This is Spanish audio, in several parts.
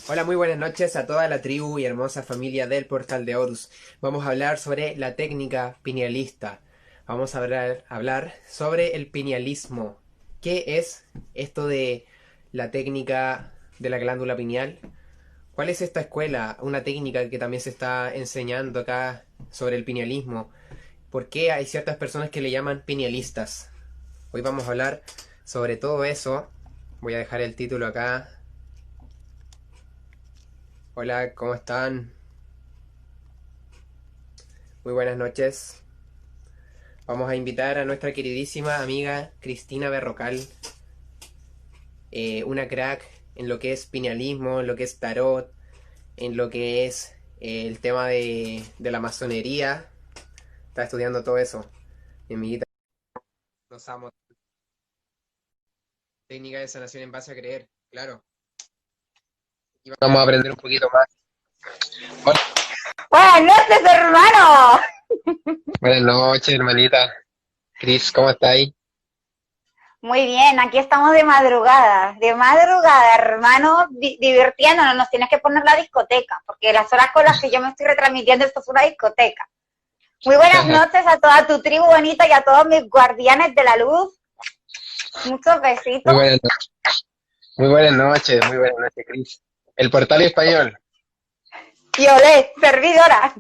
Hola, muy buenas noches a toda la tribu y hermosa familia del Portal de Horus. Vamos a hablar sobre la técnica pinealista. Vamos a hablar sobre el pinealismo. ¿Qué es esto de la técnica de la glándula pineal? ¿Cuál es esta escuela? Una técnica que también se está enseñando acá sobre el pinealismo. ¿Por qué hay ciertas personas que le llaman pinealistas? Hoy vamos a hablar sobre todo eso. Voy a dejar el título acá. Hola, ¿cómo están? Muy buenas noches. Vamos a invitar a nuestra queridísima amiga Cristina Berrocal, una crack en lo que es pinealismo, en lo que es tarot, en lo que es el tema de la masonería. Está estudiando todo eso. Mi amiguita, nos amo. Técnica de sanación en base a creer, claro. Y vamos a aprender un poquito más. Hola. Buenas noches, hermano. Buenas noches, hermanita. Cris, ¿cómo estáis? Muy bien, aquí estamos de madrugada, hermano, divirtiéndonos. Nos tienes que poner la discoteca, porque las horas con las que yo me estoy retransmitiendo, esto es una discoteca. Muy buenas noches a toda tu tribu bonita y a todos mis guardianes de la luz. Muchos Muy besitos. buenas noches. Muy buenas noches, Cris. El portal español. Y olé, servidora.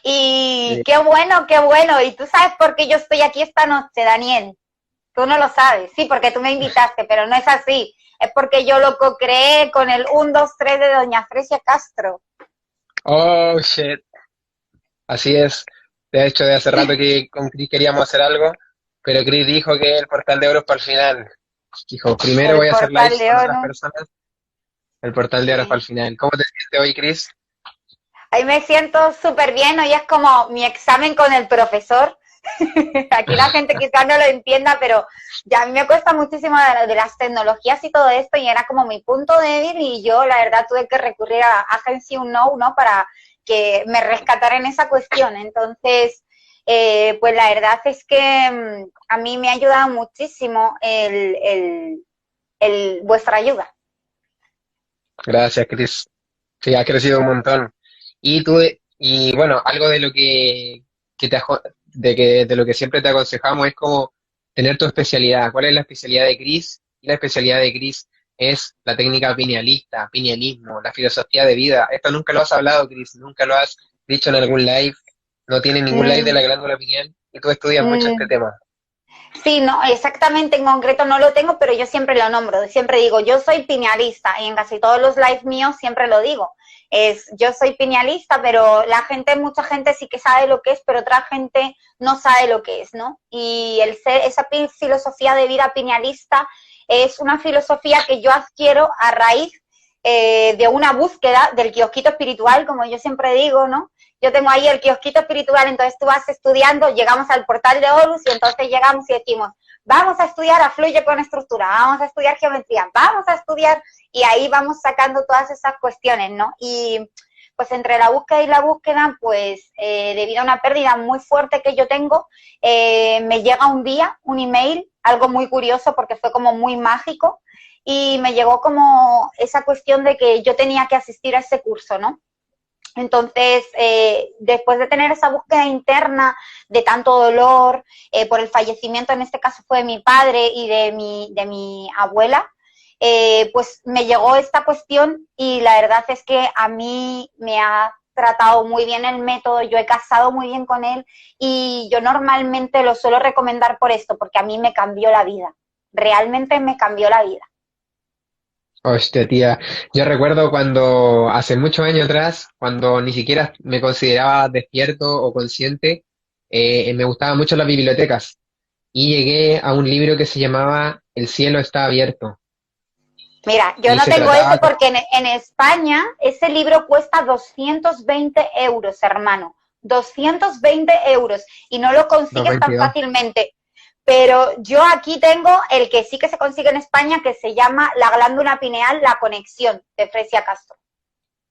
Y Eh, qué bueno, qué bueno. ¿Y tú sabes por qué yo estoy aquí esta noche, Daniel? Tú no lo sabes, sí, porque tú me invitaste, pero no es así. Es porque yo lo co-creé con el 1, 2, 3 de Doña Fresia Castro. Oh, shit. Así es. De hecho, de hace rato que con Chris queríamos hacer algo, pero Chris dijo que el portal de oro es para el final. Dijo, primero El voy a hacer portal lives de con otras ONU. personas, el portal de oro es para Sí. el final. ¿Cómo te sientes hoy, Chris? Ahí me siento súper bien, hoy es como mi examen con el profesor. Aquí la gente quizás no lo entienda, pero ya a mí me cuesta muchísimo de las tecnologías y todo esto, y era como mi punto débil, y yo la verdad tuve que recurrir a Agency Unknown, ¿no? Para que me rescatara en esa cuestión. Entonces, pues la verdad es que a mí me ha ayudado muchísimo vuestra ayuda. Gracias, Chris. Sí, has crecido un montón. Y tú, y bueno, algo de lo que de lo que siempre te aconsejamos es como tener tu especialidad. ¿Cuál es la especialidad de Chris? Y la especialidad de Chris es la técnica pinealista, pinealismo, la filosofía de vida. Esto nunca lo has hablado, Chris, nunca lo has dicho en algún live, no tiene ningún live de Mm, la glándula pineal y tú estudias mucho este mm, tema. Sí, no, exactamente en concreto no lo tengo, pero yo siempre lo nombro, siempre digo, yo soy pinealista y en casi todos los lives míos siempre lo digo. Yo soy pinealista, pero la gente, mucha gente sí que sabe lo que es, pero otra gente no sabe lo que es, ¿no? Y esa filosofía de vida pinealista es una filosofía que yo adquiero a raíz de una búsqueda del kiosquito espiritual, como yo siempre digo, ¿no? Yo tengo ahí el kiosquito espiritual, entonces tú vas estudiando, llegamos al portal de Horus y entonces llegamos y decimos, vamos a estudiar a Fluye con estructura, vamos a estudiar geometría, vamos a estudiar, y ahí vamos sacando todas esas cuestiones, ¿no? Y pues entre la búsqueda y la búsqueda, pues debido a una pérdida muy fuerte que yo tengo, me llega un día un email, algo muy curioso porque fue como muy mágico, y me llegó como esa cuestión de que yo tenía que asistir a ese curso, ¿no? Entonces, después de tener esa búsqueda interna de tanto dolor por el fallecimiento, en este caso fue de mi padre y de mi abuela, pues me llegó esta cuestión y la verdad es que a mí me ha tratado muy bien el método, yo he casado muy bien con él y yo normalmente lo suelo recomendar por esto, porque a mí me cambió la vida, realmente me cambió la vida. Hostia, tía, yo recuerdo cuando hace muchos años atrás, cuando ni siquiera me consideraba despierto o consciente, me gustaban mucho las bibliotecas y llegué a un libro que se llamaba El cielo está abierto Mira, yo y no se tengo ese trataba porque en España ese libro cuesta 220 euros, hermano. 220 euros y no lo dos consigues tan veintidós. fácilmente. Pero yo aquí tengo el que sí que se consigue en España, que se llama La glándula pineal, la conexión, de Fresia Castro.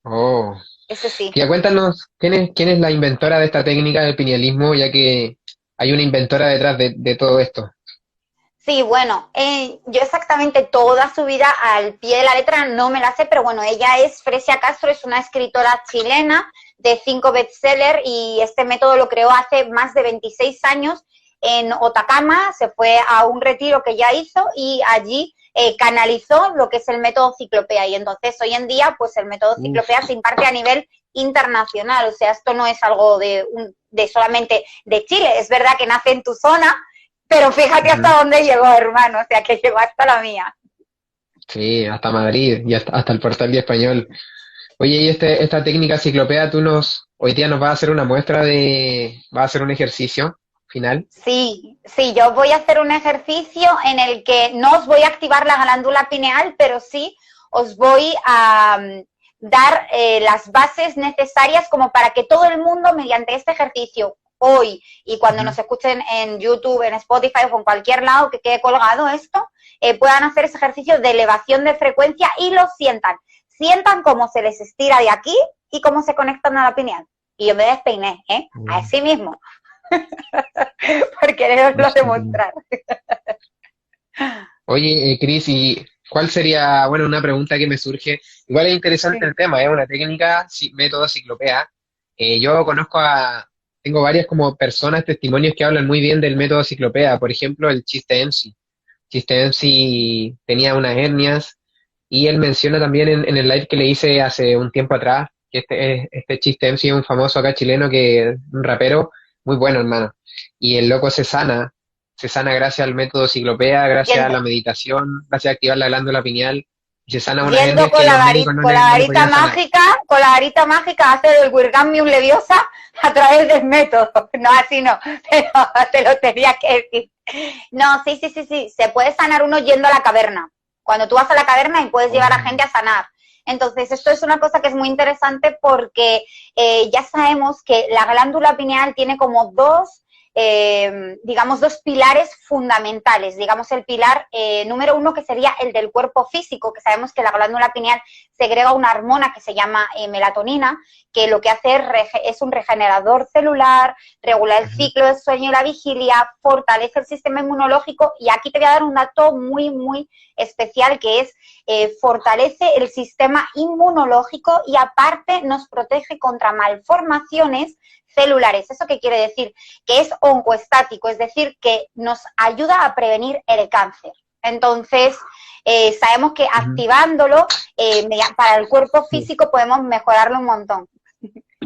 Oh, Ese sí. tía, cuéntanos, quién es la inventora de esta técnica del pinealismo, ya que hay una inventora detrás de todo esto? Sí, bueno, yo exactamente toda su vida al pie de la letra no me la sé, pero bueno, ella es Fresia Castro, es una escritora chilena de 5 bestsellers y este método lo creó hace más de 26 años en Otacama, se fue a un retiro que ya hizo y allí canalizó lo que es el método Ciclopea y entonces hoy en día pues el método Ciclopea se imparte a nivel internacional, o sea, esto no es algo de solamente de Chile, es verdad que nace en tu zona, pero fíjate hasta dónde llegó, hermano, o sea, que llegó hasta la mía. Sí, hasta Madrid y hasta el portal de español. Oye, y esta técnica ciclopea, hoy día nos va a hacer una muestra va a hacer un ejercicio final. Sí, sí, yo voy a hacer un ejercicio en el que no os voy a activar la glándula pineal, pero sí os voy a dar las bases necesarias como para que todo el mundo, mediante este ejercicio, hoy y cuando Ujú. nos escuchen en YouTube, en Spotify o en cualquier lado que quede colgado esto, puedan hacer ese ejercicio de elevación de frecuencia y lo sientan. Sientan cómo se les estira de aquí y cómo se conectan a la pineal. Y yo me despeiné, ¿eh? Así mismo. Por quereroslo demostrar. Oye, Cris, ¿y cuál sería, bueno, una pregunta que me surge? Igual es interesante Sí. el tema, es una técnica, método ciclopea. Yo tengo varias como personas, testimonios que hablan muy bien del método ciclopea. Por ejemplo, el Chiste MC. Chiste MC tenía unas hernias y él menciona también en el live que le hice hace un tiempo atrás que este Chiste MC es un famoso acá chileno que un rapero muy bueno, hermano. Y el loco se sana gracias al método ciclopea, gracias a Yendo, la meditación, gracias a activar la glándula pineal y se sana unas yendo hernias que los médicos con la no le varita podían sanar. mágica, con la varita mágica hacer el Wirgamium Leviosa a través del método. No, así no, pero te lo tenía que decir. No, sí, sí, sí, sí, se puede sanar uno yendo a la caverna. Cuando tú vas a la caverna y puedes llevar a gente a sanar. Entonces, esto es una cosa que es muy interesante porque ya sabemos que la glándula pineal tiene como digamos, dos pilares fundamentales. Digamos, el pilar número uno, que sería el del cuerpo físico, que sabemos que la glándula pineal segrega una hormona que se llama melatonina, que lo que hace es un regenerador celular, regula el Ujú. ciclo del sueño y la vigilia, fortalece el sistema inmunológico y aquí te voy a dar un dato muy, muy especial que es fortalece el sistema inmunológico y aparte nos protege contra malformaciones celulares. ¿Eso qué quiere decir? Que es oncoestático, es decir, que nos ayuda a prevenir el cáncer. Entonces, sabemos que Ujú. activándolo para el cuerpo físico podemos mejorarlo un montón.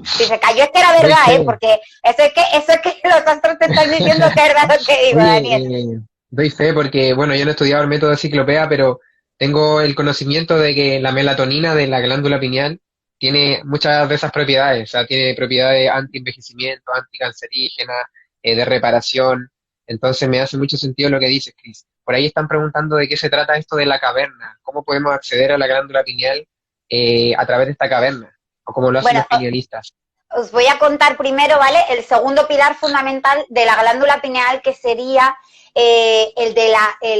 Si se cayó es que era Doy verdad, fe. porque eso es que los astros te están diciendo que es verdad lo que digo, Oye, Daniel. doy fe porque, bueno, yo no he estudiado el método de ciclopea, pero tengo el conocimiento de que la melatonina de la glándula pineal tiene muchas de esas propiedades, o sea, tiene propiedades anti-envejecimiento, anticancerígena, de reparación. Entonces me hace mucho sentido lo que dices, Chris. Por ahí están preguntando de qué se trata esto de la caverna, cómo podemos acceder a la glándula pineal a través de esta caverna, o cómo lo hacen Bueno, los pinealistas. os voy a contar primero, ¿vale? El segundo pilar fundamental de la glándula pineal, que sería el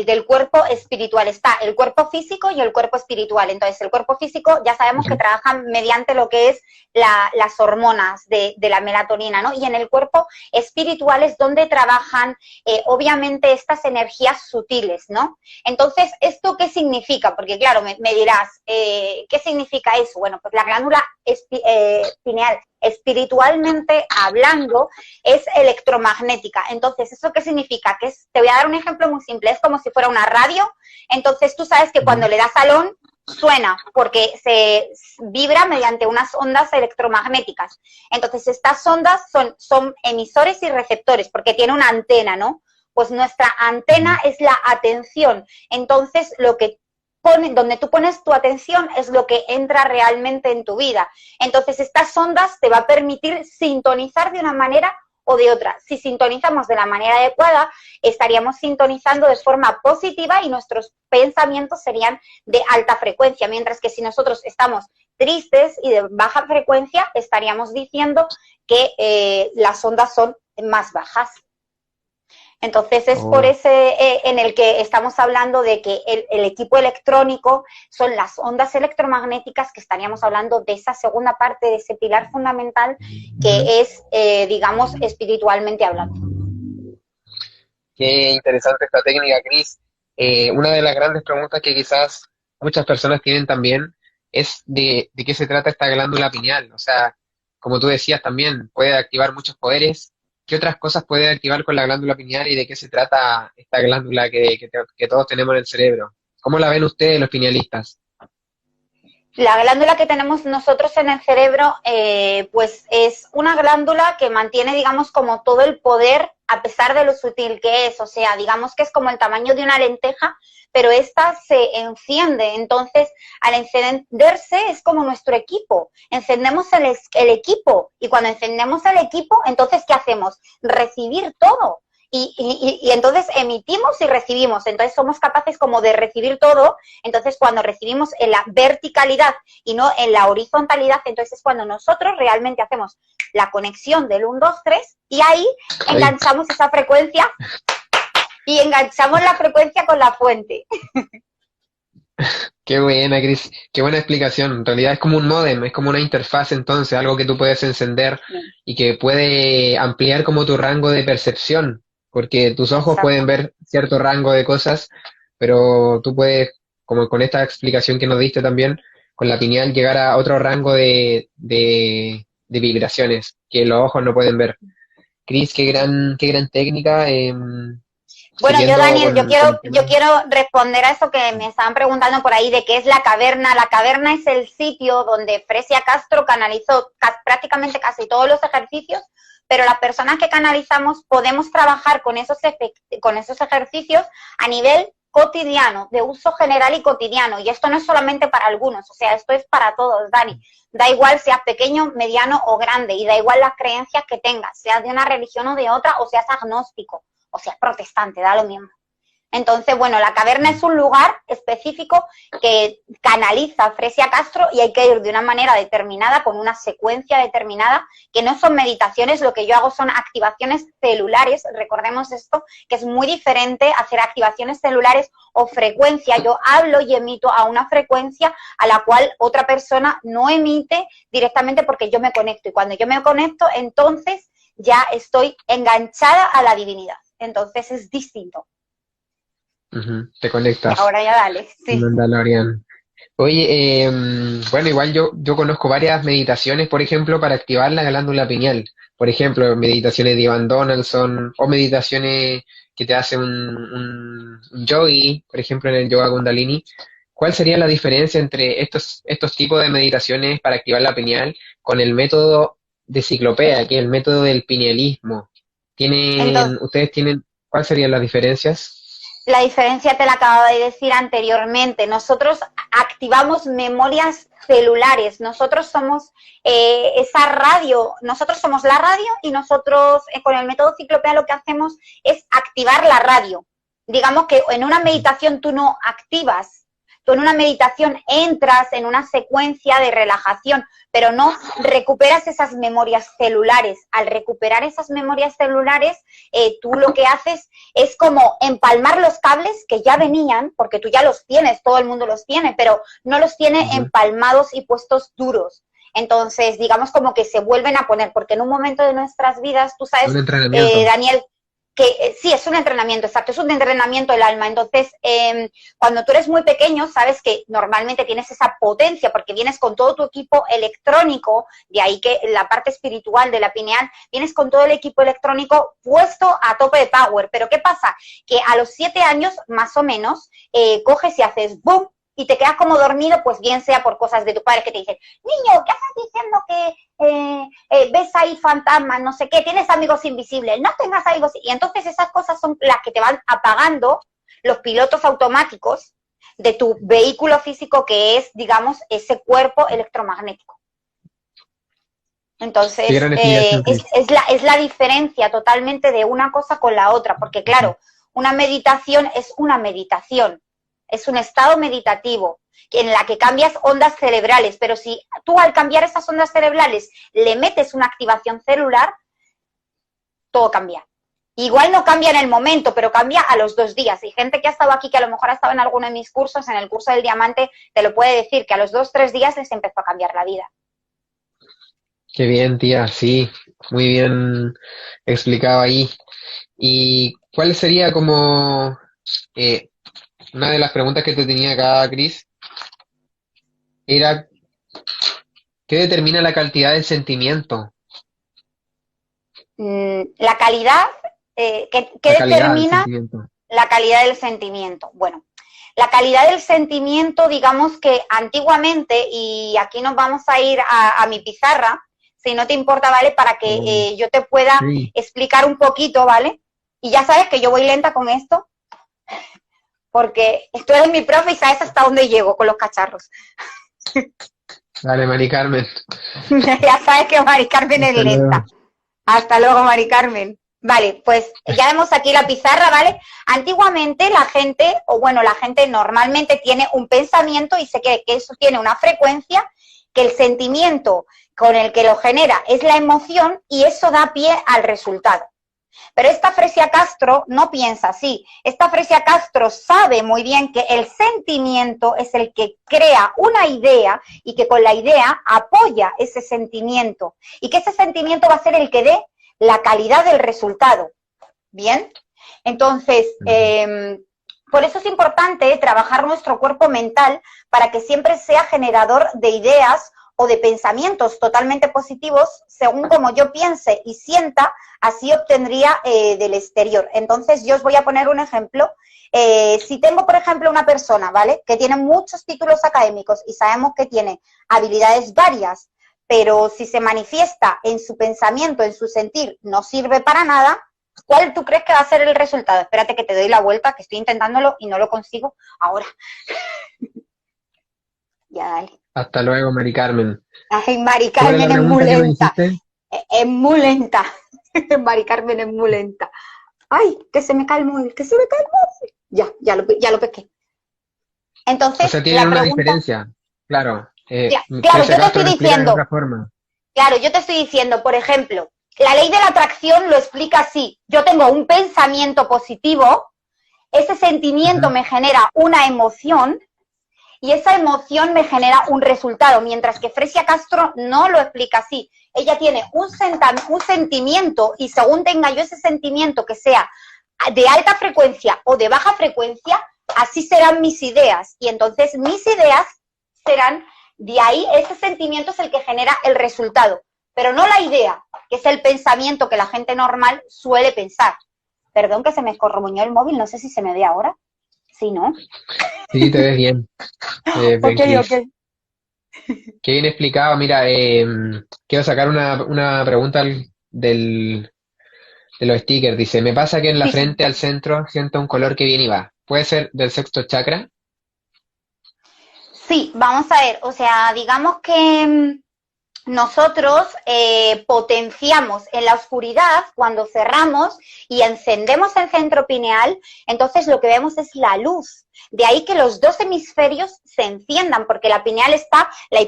del cuerpo espiritual. Está el cuerpo físico y el cuerpo espiritual. Entonces, el cuerpo físico ya sabemos que Ujú. trabaja mediante lo que es las hormonas de la melatonina, ¿no? Y en el cuerpo espiritual es donde trabajan, obviamente, estas energías sutiles, ¿no? Entonces, ¿esto qué significa? Porque, claro, me dirás, ¿qué significa eso? Bueno, pues la glándula pineal, espiritualmente hablando, es electromagnética. Entonces, ¿eso qué significa? Te voy a dar un ejemplo muy simple, es como si fuera una radio. Entonces, tú sabes que cuando Ujú. le das al on, suena porque se vibra mediante unas ondas electromagnéticas. Entonces, estas ondas son emisores y receptores porque tiene una antena, ¿no? Pues nuestra antena Ujú. es la atención. Entonces, donde tú pones tu atención es lo que entra realmente en tu vida. Entonces, estas ondas te va a permitir sintonizar de una manera o de otra. Si sintonizamos de la manera adecuada, estaríamos sintonizando de forma positiva y nuestros pensamientos serían de alta frecuencia, mientras que si nosotros estamos tristes y de baja frecuencia, estaríamos diciendo que las ondas son más bajas. Entonces es por Oh. ese en el que estamos hablando de que el equipo electrónico son las ondas electromagnéticas, que estaríamos hablando de esa segunda parte, de ese pilar fundamental Ujú. que es, digamos, espiritualmente hablando. Qué interesante esta técnica, Cris. Una de las grandes preguntas que quizás muchas personas tienen también es de qué se trata esta glándula pineal. O sea, como tú decías también, puede activar muchos poderes. ¿Qué otras cosas puede activar con la glándula pineal y de qué se trata esta glándula que todos tenemos en el cerebro? ¿Cómo la ven ustedes, los pinealistas? La glándula que tenemos nosotros en el cerebro, pues es una glándula que mantiene, digamos, como todo el poder a pesar de lo sutil que es. O sea, digamos que es como el tamaño de una lenteja, pero esta se enciende. Entonces, al encenderse es como nuestro equipo. Encendemos el equipo y cuando encendemos el equipo, entonces, ¿qué hacemos? Recibir todo. Y entonces emitimos y recibimos, entonces somos capaces como de recibir todo, entonces cuando recibimos en la verticalidad y no en la horizontalidad, entonces es cuando nosotros realmente hacemos la conexión del 1, 2, 3 y ahí Ay, enganchamos esa frecuencia y enganchamos la frecuencia con la fuente. qué buena, Cris. Qué buena explicación. En realidad es como un módem, es como una interfaz entonces, algo que tú puedes encender y que puede ampliar como tu rango de percepción, porque tus ojos pueden Exacto. ver cierto rango de cosas, pero tú puedes, como con esta explicación que nos diste también, con la pineal llegar a otro rango de vibraciones que los ojos no pueden ver. Cris, qué gran técnica. Bueno, yo, Siguiendo Daniel, yo con el quiero, tema. yo quiero responder a eso que me estaban preguntando por ahí de qué es la caverna. La caverna es el sitio donde Fresia Castro canalizó prácticamente casi todos los ejercicios, pero las personas que canalizamos podemos trabajar con esos ejercicios a nivel cotidiano, de uso general y cotidiano. Y esto no es solamente para algunos, o sea, esto es para todos, Dani. Da igual seas pequeño, mediano o grande, y da igual las creencias que tengas, seas de una religión o de otra, o seas agnóstico o sea, protestante, da lo mismo. Entonces, bueno, la caverna es un lugar específico que canaliza Fresia Castro y hay que ir de una manera determinada, con una secuencia determinada, que no son meditaciones, lo que yo hago son activaciones celulares, recordemos esto, que es muy diferente hacer activaciones celulares o frecuencia. Yo hablo y emito a una frecuencia a la cual otra persona no emite directamente porque yo me conecto y cuando yo me conecto, entonces ya estoy enganchada a la divinidad. Entonces es distinto. Ujú, te conectas. Ahora ya dale, sí. Mandalorian. Oye, bueno, igual yo conozco varias meditaciones, por ejemplo, para activar la glándula pineal. Por ejemplo, meditaciones de Ivan Donaldson o meditaciones que te hace un yogi, por ejemplo, en el yoga Kundalini. ¿Cuál sería la diferencia entre estos tipos de meditaciones para activar la pineal con el método de ciclopea, que es el método del pinealismo? Entonces, Ustedes tienen, ¿cuáles serían las diferencias? la diferencia te la acabo de decir anteriormente. Nosotros activamos memorias celulares. Nosotros somos esa radio. Nosotros somos la radio y nosotros con el método ciclopea lo que hacemos es activar la radio. Digamos que en una meditación tú no activas. Tú en una meditación entras en una secuencia de relajación, pero no recuperas esas memorias celulares. Al recuperar esas memorias celulares, tú lo que haces es como empalmar los cables que ya venían, porque tú ya los tienes, todo el mundo los tiene, pero no los tiene Ujú. empalmados y puestos duros. Entonces, digamos como que se vuelven a poner, porque en un momento de nuestras vidas, tú sabes, Un entrenamiento. Daniel, que sí, es un entrenamiento, exacto, es un entrenamiento del alma. Entonces, cuando tú eres muy pequeño, sabes que normalmente tienes esa potencia porque vienes con todo tu equipo electrónico, de ahí que la parte espiritual de la pineal, vienes con todo el equipo electrónico puesto a tope de power. Pero ¿qué pasa? Que a los 7 años, más o menos, coges y haces boom, y te quedas como dormido, pues bien sea por cosas de tu padre que te dicen, niño, ¿qué estás diciendo que ves ahí fantasmas, no sé qué, tienes amigos invisibles, no tengas amigos? Y entonces esas cosas son las que te van apagando los pilotos automáticos de tu vehículo físico que es, digamos, ese cuerpo electromagnético. Qué Entonces, gran explicación, Cris. es la diferencia totalmente de una cosa con la otra, porque claro, una meditación es una meditación, es un estado meditativo en la que cambias ondas cerebrales, pero si tú al cambiar esas ondas cerebrales le metes una activación celular, todo cambia. Igual no cambia en el momento, pero cambia a los 2 días. Y gente que ha estado aquí, que a lo mejor ha estado en alguno de mis cursos, en el curso del diamante, te lo puede decir, que a los 2, 3 días les empezó a cambiar la vida. Qué bien, tía, sí, muy bien explicado ahí. ¿Y ¿Cuál sería como eh, una de las preguntas que te tenía acá, Cris? Era, ¿qué determina la cantidad del sentimiento? La calidad, ¿qué La calidad del determina sentimiento. la calidad del sentimiento? Bueno, la calidad del sentimiento, digamos que antiguamente, y aquí nos vamos a ir a mi pizarra, si no te importa, ¿vale? Para que Oh, yo te pueda sí, explicar un poquito, ¿vale? Y ya sabes que yo voy lenta con esto, porque tú eres mi profe y sabes hasta dónde llego con los cacharros. dale, Mari Carmen. Ya sabes que Mari Carmen es Hasta luego. lenta. Hasta luego, Mari Carmen. Vale, pues ya vemos aquí la pizarra, ¿vale? Antiguamente la gente, o bueno, la gente normalmente tiene un pensamiento y se cree que eso tiene una frecuencia, que el sentimiento con el que lo genera es la emoción y eso da pie al resultado. Pero esta Fresia Castro no piensa así. Esta Fresia Castro sabe muy bien que el sentimiento es el que crea una idea y que con la idea apoya ese sentimiento y que ese sentimiento va a ser el que dé la calidad del resultado. ¿Bien? Entonces, por eso es importante trabajar nuestro cuerpo mental para que siempre sea generador de ideas o de pensamientos totalmente positivos, según como yo piense y sienta, así obtendría del exterior. Entonces, yo os voy a poner un ejemplo. Si tengo, por ejemplo, una persona, ¿vale?, que tiene muchos títulos académicos y sabemos que tiene habilidades varias, pero si se manifiesta en su pensamiento, en su sentir, no sirve para nada, ¿cuál tú crees que va a ser el resultado? Espérate que te doy la vuelta, que estoy intentándolo y no lo consigo ahora. Ya, dale. Hasta luego, Mari Carmen. Ay, Mari ¿Cuál es la Carmen es muy pregunta que me lenta. dijiste? Es muy lenta. Mari Carmen es muy lenta. Ay, que se me cae el móvil, que se me cae el móvil. Ya lo pesqué. O Entonces, sea, tienen la una pregunta, diferencia. Claro. claro, Fresia yo te Castro estoy lo explica de diciendo, otra forma. claro, yo te estoy diciendo, por ejemplo, la ley de la atracción lo explica así. Yo tengo un pensamiento positivo, ese sentimiento Ajá. me genera una emoción y esa emoción me genera un resultado, mientras que Fresia Castro no lo explica así. Ella tiene un sentimiento y según tenga yo ese sentimiento que sea de alta frecuencia o de baja frecuencia, así serán mis ideas. Y entonces mis ideas serán, de ahí ese sentimiento es el que genera el resultado, pero no la idea, que es el pensamiento que la gente normal suele pensar. Perdón que se me escorromuñó el móvil, no sé si se me ve ahora. Sí, ¿no? Sí, te ves bien. Te ves bien, Ok, Cris. ok. Qué bien explicado. Mira, quiero sacar una pregunta de los stickers. Dice, me pasa que en la Sí, sí. frente al centro siento un color que viene y va. ¿Puede ser del sexto chakra? Sí, vamos a ver, o sea, digamos que nosotros potenciamos en la oscuridad cuando cerramos y encendemos el centro pineal, entonces lo que vemos es la luz. De ahí que los dos hemisferios se enciendan, porque la pineal está, la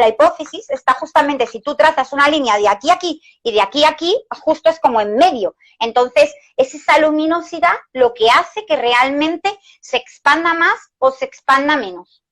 hipófisis está justamente, si tú trazas una línea de aquí a aquí y de aquí a aquí, justo es como en medio. Entonces, es esa luminosidad lo que hace que realmente se expanda más o se expanda menos.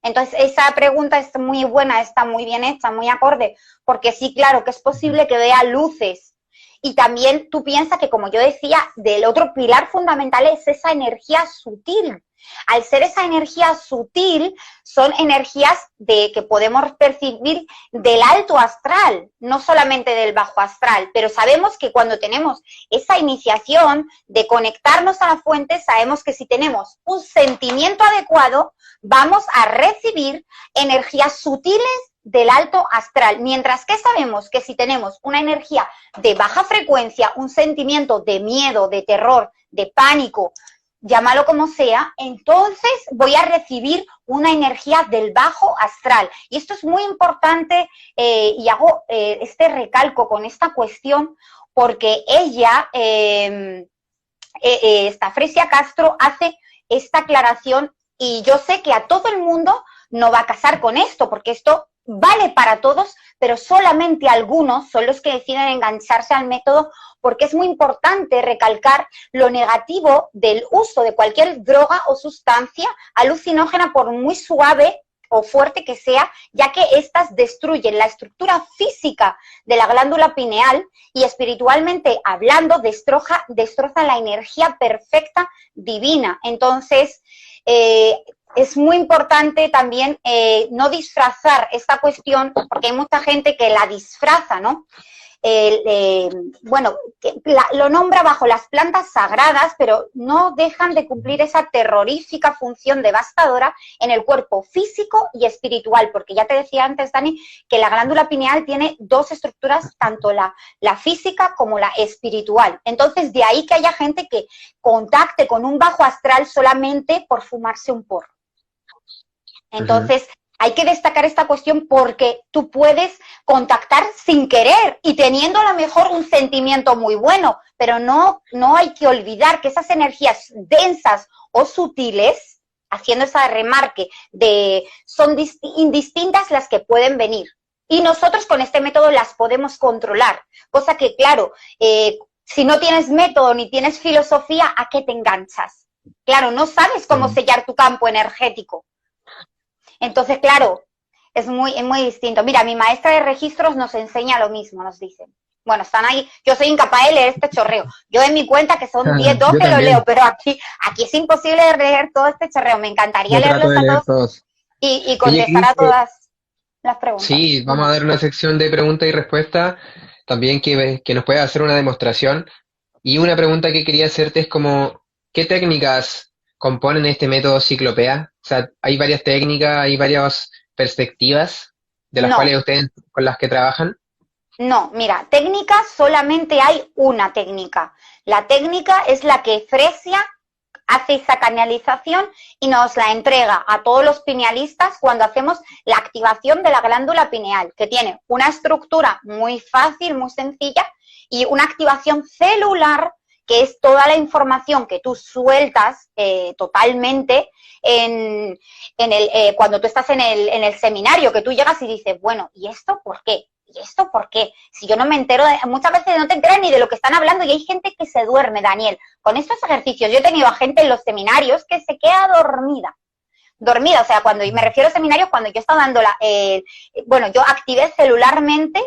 Entonces, esa pregunta es muy buena, está muy bien hecha, muy acorde, porque sí, claro, que es posible que vea luces. Y también tú piensas que, como yo decía, del otro pilar fundamental es esa energía sutil. Al ser esa energía sutil, son energías que podemos percibir del alto astral, no solamente del bajo astral, pero sabemos que cuando tenemos esa iniciación de conectarnos a la fuente, sabemos que si tenemos un sentimiento adecuado, vamos a recibir energías sutiles del alto astral, mientras que sabemos que si tenemos una energía de baja frecuencia, un sentimiento de miedo, de terror, de pánico, llámalo como sea, entonces voy a recibir una energía del bajo astral. Y esto es muy importante y hago este recalco con esta cuestión porque ella, esta Fresia Castro, hace esta aclaración y yo sé que a todo el mundo no va a casar con esto, porque esto vale para todos, pero solamente algunos son los que deciden engancharse al método, porque es muy importante recalcar lo negativo del uso de cualquier droga o sustancia alucinógena, por muy suave o fuerte que sea, ya que éstas destruyen la estructura física de la glándula pineal y espiritualmente hablando destroza la energía perfecta divina. Entonces, es muy importante también no disfrazar esta cuestión, porque hay mucha gente que la disfraza, ¿no? Bueno, lo nombra bajo las plantas sagradas, pero no dejan de cumplir esa terrorífica función devastadora en el cuerpo físico y espiritual, porque ya te decía antes, Dani, que la glándula pineal tiene dos estructuras, tanto la física como la espiritual. Entonces, de ahí que haya gente que contacte con un bajo astral solamente por fumarse un porro. Entonces, hay que destacar esta cuestión porque tú puedes contactar sin querer y teniendo a lo mejor un sentimiento muy bueno, pero no hay que olvidar que esas energías densas o sutiles, haciendo esa remarque, son indistintas las que pueden venir. Y nosotros con este método las podemos controlar, cosa que, claro, si no tienes método ni tienes filosofía, ¿a qué te enganchas? Claro, no sabes cómo sellar tu campo energético. Entonces, claro, es muy distinto. Mira, mi maestra de registros nos enseña lo mismo, nos dicen. Bueno, están ahí. Yo soy incapaz de leer este chorreo. Yo en mi cuenta, que son 10, 12, lo leo, pero aquí es imposible de leer todo este chorreo. Me encantaría leerlos a todos y contestar a todas las preguntas. Sí, vamos a dar una sección de preguntas y respuestas. También que nos pueda hacer una demostración. Y una pregunta que quería hacerte es como, ¿qué técnicas componen este método Ciclopea? O sea, hay varias técnicas, hay varias perspectivas de las cuales ustedes con las que trabajan. No, mira, técnicas solamente hay una técnica. La técnica es la que Fresia hace esa canalización y nos la entrega a todos los pinealistas cuando hacemos la activación de la glándula pineal, que tiene una estructura muy fácil, muy sencilla, y una activación celular, que es toda la información que tú sueltas totalmente cuando tú estás en el seminario, que tú llegas y dices, bueno, ¿y esto por qué? ¿Y esto por qué? Si yo no me entero, muchas veces no te enteras ni de lo que están hablando y hay gente que se duerme, Daniel, con estos ejercicios. Yo he tenido a gente en los seminarios que se queda dormida, o sea, cuando me refiero a seminarios, cuando yo estaba dando yo activé celularmente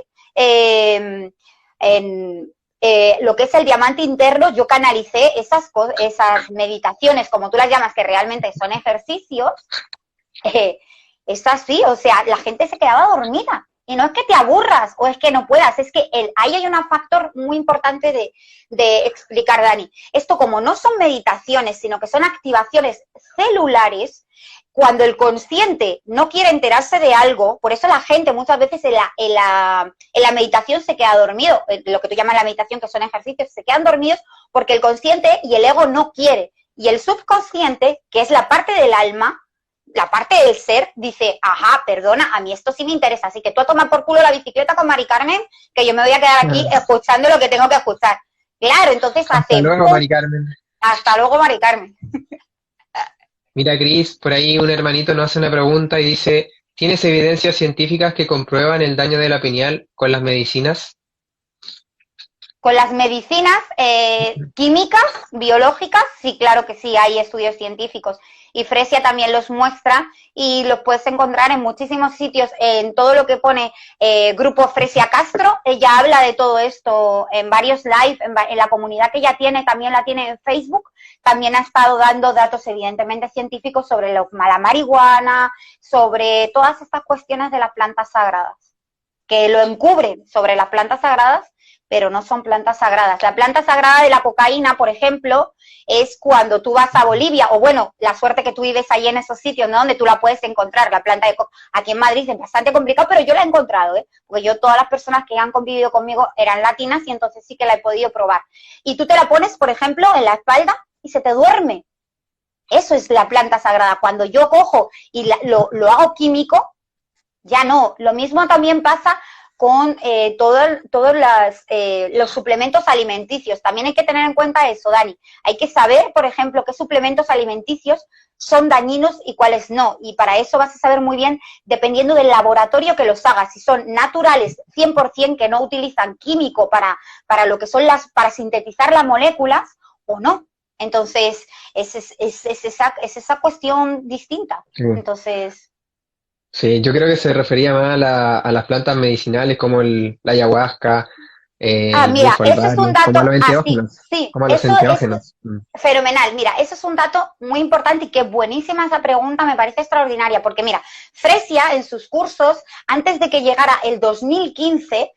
lo que es el diamante interno, yo canalicé esas meditaciones, como tú las llamas, que realmente son ejercicios, es así, o sea, la gente se quedaba dormida. Y no es que te aburras o es que no puedas, es que ahí hay un factor muy importante de explicar, Dani. Esto, como no son meditaciones, sino que son activaciones celulares, cuando el consciente no quiere enterarse de algo, por eso la gente muchas veces en la meditación se queda dormido, lo que tú llamas la meditación, que son ejercicios, se quedan dormidos porque el consciente y el ego no quiere. Y el subconsciente, que es la parte del alma, la parte del ser, dice, ajá, perdona, a mí esto sí me interesa, así que tú a tomar por culo la bicicleta con Mari Carmen, que yo me voy a quedar aquí escuchando lo que tengo que escuchar. Claro, entonces hasta luego, Mari Carmen. Hasta luego, Mari Carmen. Mira, Cris, por ahí un hermanito nos hace una pregunta y dice, ¿tienes evidencias científicas que comprueban el daño de la pineal con las medicinas? Con las medicinas químicas, biológicas, sí, claro que sí, hay estudios científicos. Y Fresia también los muestra y los puedes encontrar en muchísimos sitios, en todo lo que pone Grupo Fresia Castro. Ella habla de todo esto en varios live, en la comunidad que ella tiene, también la tiene en Facebook. También ha estado dando datos evidentemente científicos sobre la marihuana, sobre todas estas cuestiones de las plantas sagradas, que lo encubren sobre las plantas sagradas, pero no son plantas sagradas. La planta sagrada de la cocaína, por ejemplo, es cuando tú vas a Bolivia, o bueno, la suerte que tú vives ahí en esos sitios, ¿no? Donde tú la puedes encontrar, la planta de coca. Aquí en Madrid es bastante complicado, pero yo la he encontrado, porque yo, todas las personas que han convivido conmigo eran latinas y entonces sí que la he podido probar. Y tú te la pones, por ejemplo, en la espalda y se te duerme. Eso es la planta sagrada. Cuando yo cojo y lo hago químico, ya no. Lo mismo también pasa con todos los suplementos alimenticios. También hay que tener en cuenta eso, Dani. Hay que saber, por ejemplo, qué suplementos alimenticios son dañinos y cuáles no. Y para eso vas a saber muy bien, dependiendo del laboratorio que los hagas, si son naturales 100%, que no utilizan químico para lo que son para sintetizar las moléculas, o no. Entonces, es esa cuestión distinta. Sí. Entonces, Sí, yo creo que se refería más a las plantas medicinales como la ayahuasca, Ah, el mira, eso es un bufalvano, como a dato los así, enteógenos, sí, como a los eso es enteógenos. Mm. fenomenal. Mira, eso es un dato muy importante y que buenísima esa pregunta, me parece extraordinaria, porque mira, Fresia en sus cursos, antes de que llegara el 2015,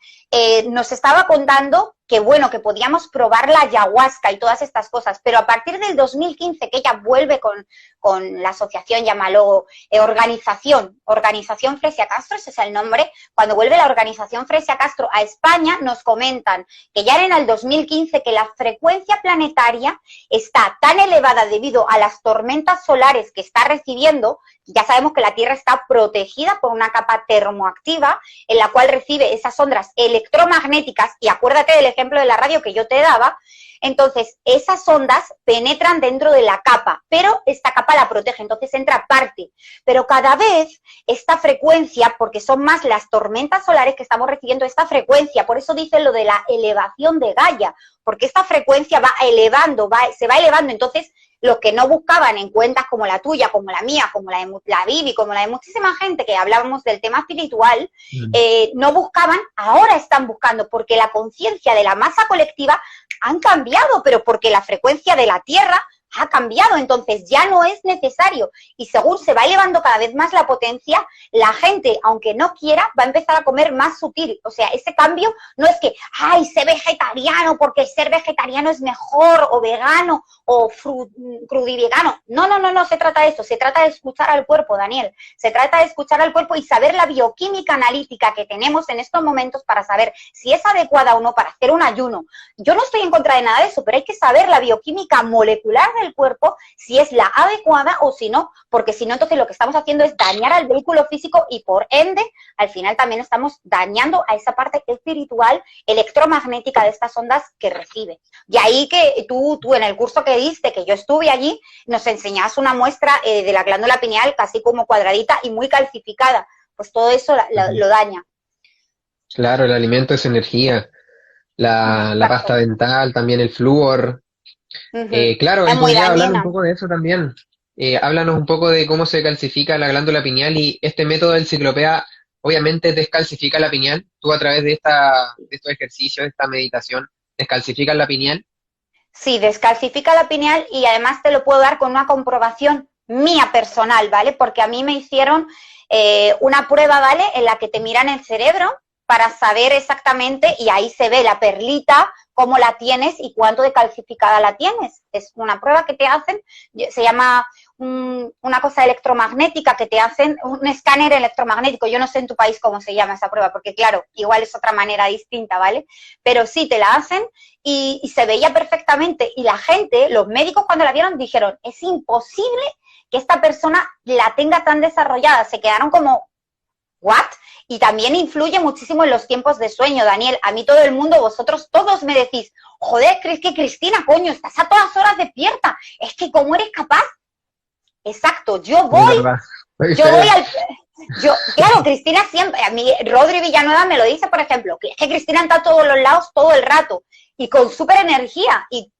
nos estaba contando que bueno, que podíamos probar la ayahuasca y todas estas cosas, pero a partir del 2015, que ella vuelve con la asociación, llámalo Organización Fresia Castro, ese es el nombre, cuando vuelve la Organización Fresia Castro a España, nos comentan que ya en el 2015 que la frecuencia planetaria está tan elevada debido a las tormentas solares que está recibiendo. Ya sabemos que la Tierra está protegida por una capa termoactiva en la cual recibe esas ondas electromagnéticas, y acuérdate del ejemplo de la radio que yo te daba. Entonces, esas ondas penetran dentro de la capa, pero esta capa la protege, entonces entra parte. Pero cada vez esta frecuencia, porque son más las tormentas solares que estamos recibiendo esta frecuencia, por eso dicen lo de la elevación de Gaia, porque esta frecuencia va elevando, se va elevando, entonces los que no buscaban en cuentas como la tuya, como la mía, como la de la Bibi, como la de muchísima gente que hablábamos del tema espiritual, Mm. no buscaban, ahora están buscando, porque la conciencia de la masa colectiva han cambiado, pero porque la frecuencia de la Tierra ha cambiado, entonces ya no es necesario, y según se va elevando cada vez más la potencia, la gente, aunque no quiera, va a empezar a comer más sutil. O sea, ese cambio no es que, ay, sé vegetariano porque el ser vegetariano es mejor, o vegano, o crudivegano. No, no, no, no se trata de eso, se trata de escuchar al cuerpo, Daniel, se trata de escuchar al cuerpo y saber la bioquímica analítica que tenemos en estos momentos para saber si es adecuada o no para hacer un ayuno. Yo no estoy en contra de nada de eso, pero hay que saber la bioquímica molecular del cuerpo, si es la adecuada o si no, porque si no, entonces lo que estamos haciendo es dañar al vehículo físico y por ende, al final también estamos dañando a esa parte espiritual, electromagnética de estas ondas que recibe. Y ahí que tú en el curso que diste, que yo estuve allí, nos enseñabas una muestra de la glándula pineal casi como cuadradita y muy calcificada, pues todo eso Ujú. lo daña. Claro, el alimento es energía, la Exacto. pasta dental, también el flúor. Claro, Es y muy podría hablar un dañina. poco de eso también. Háblanos un poco de cómo se calcifica la glándula pineal y este método del ciclopea obviamente descalcifica la pineal. Tú a través de estos ejercicios, de esta meditación, descalcificas la pineal. Sí, descalcifica la pineal y además te lo puedo dar con una comprobación mía personal, ¿vale? Porque a mí me hicieron una prueba, ¿vale? En la que te miran el cerebro para saber exactamente, y ahí se ve la perlita, cómo la tienes y cuánto de calcificada la tienes. Es una prueba que te hacen, se llama una cosa electromagnética que te hacen, un escáner electromagnético. Yo no sé en tu país cómo se llama esa prueba, porque claro, igual es otra manera distinta, ¿vale? Pero sí te la hacen y se veía perfectamente. Y la gente, los médicos cuando la vieron dijeron, es imposible que esta persona la tenga tan desarrollada. Se quedaron como, ¿what? Y también influye muchísimo en los tiempos de sueño, Daniel. A mí todo el mundo, vosotros todos me decís, joder, ¿crees que Cristina, coño, estás a todas horas despierta? Es que ¿cómo eres capaz? Exacto, Es verdad. Soy yo voy fe. al... claro, Cristina siempre, a mí Rodri Villanueva me lo dice, por ejemplo, que es que Cristina está a todos los lados todo el rato y con súper energía y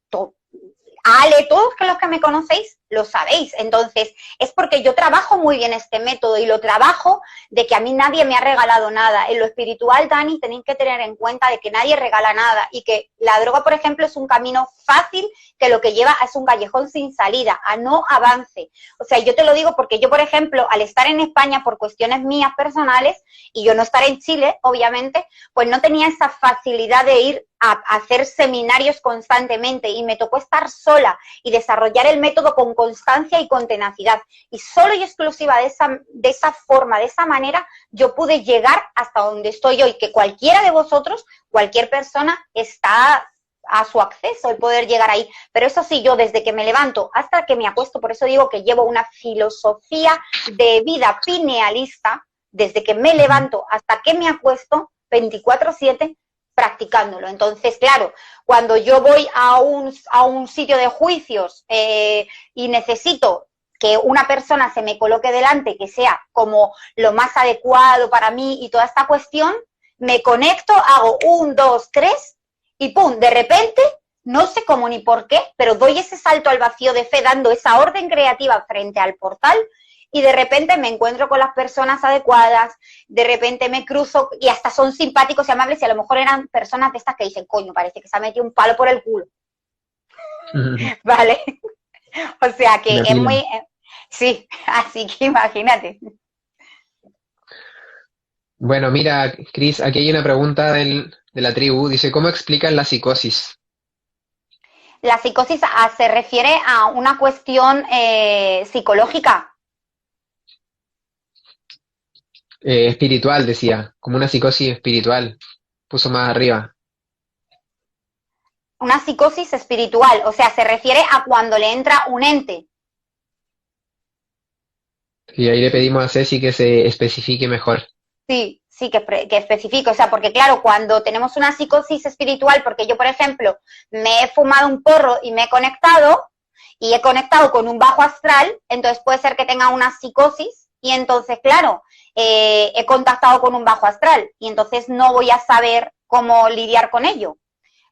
Ale, todos los que me conocéis lo sabéis. Entonces, es porque yo trabajo muy bien este método y lo trabajo de que a mí nadie me ha regalado nada. En lo espiritual, Dani, tenéis que tener en cuenta de que nadie regala nada y que la droga, por ejemplo, es un camino fácil que lo que lleva es un callejón sin salida, a no avance. O sea, yo te lo digo porque yo, por ejemplo, al estar en España por cuestiones mías personales y yo no estar en Chile, obviamente, pues no tenía esa facilidad de ir a hacer seminarios constantemente y me tocó estar sola y desarrollar el método con constancia y con tenacidad. Y solo y exclusiva de esa forma, de esa manera, yo pude llegar hasta donde estoy hoy, que cualquiera de vosotros, cualquier persona está a su acceso el poder llegar ahí. Pero eso sí, yo desde que me levanto hasta que me acuesto, por eso digo que llevo una filosofía de vida pinealista, desde que me Ujú. levanto hasta que me acuesto, 24/7, practicándolo. Entonces, claro, cuando yo voy a un sitio de juicios y necesito que una persona se me coloque delante, que sea como lo más adecuado para mí y toda esta cuestión, me conecto, hago 1, 2, 3 y pum, de repente, no sé cómo ni por qué, pero doy ese salto al vacío de fe dando esa orden creativa frente al portal y de repente me encuentro con las personas adecuadas, de repente me cruzo y hasta son simpáticos y amables y a lo mejor eran personas de estas que dicen, coño, parece que se ha metido un palo por el culo, ¿vale? O sea que Me es muy... apilan. Sí, así que imagínate. Bueno, mira, Cris, aquí hay una pregunta de la tribu. Dice, ¿cómo explican la psicosis? La psicosis se refiere a una cuestión psicológica. Espiritual, decía, como una psicosis espiritual. Puso más arriba. Una psicosis espiritual, o sea, se refiere a cuando le entra un ente. Y ahí le pedimos a Ceci que se especifique mejor. Sí, sí, que especifique, o sea, porque claro, cuando tenemos una psicosis espiritual, porque yo, por ejemplo, me he fumado un porro y me he conectado, y he conectado con un bajo astral, entonces puede ser que tenga una psicosis, y entonces, claro, he contactado con un bajo astral, y entonces no voy a saber cómo lidiar con ello.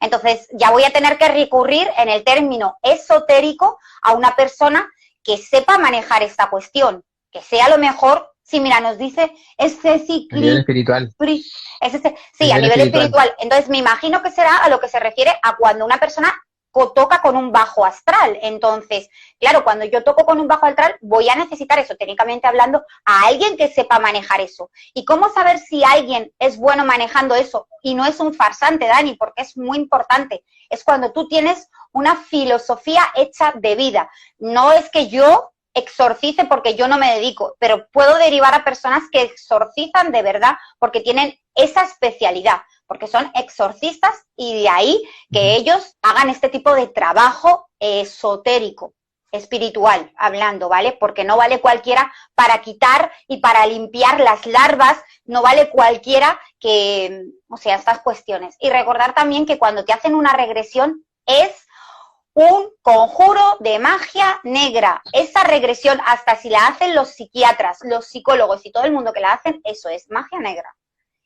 Entonces, ya voy a tener que recurrir en el término esotérico a una persona que sepa manejar esta cuestión, que sea lo mejor, si mira, nos dice, es Ceci A nivel espiritual. A sí, a nivel nivel espiritual. espiritual. Entonces, me imagino que será a lo que se refiere a cuando una persona toca con un bajo astral. Entonces, claro, cuando yo toco con un bajo astral, voy a necesitar, esotéricamente hablando, a alguien que sepa manejar eso. ¿Y cómo saber si alguien es bueno manejando eso y no es un farsante, Dani? Porque es muy importante. Es cuando tú tienes una filosofía hecha de vida. No es que yo exorcice porque yo no me dedico, pero puedo derivar a personas que exorcizan de verdad porque tienen esa especialidad, porque son exorcistas y de ahí que ellos hagan este tipo de trabajo esotérico, espiritual, hablando, ¿vale? Porque no vale cualquiera para quitar y para limpiar las larvas, no vale cualquiera que, o sea, estas cuestiones. Y recordar también que cuando te hacen una regresión es un conjuro de magia negra. Esa regresión, hasta si la hacen los psiquiatras, los psicólogos y todo el mundo que la hacen, eso es magia negra.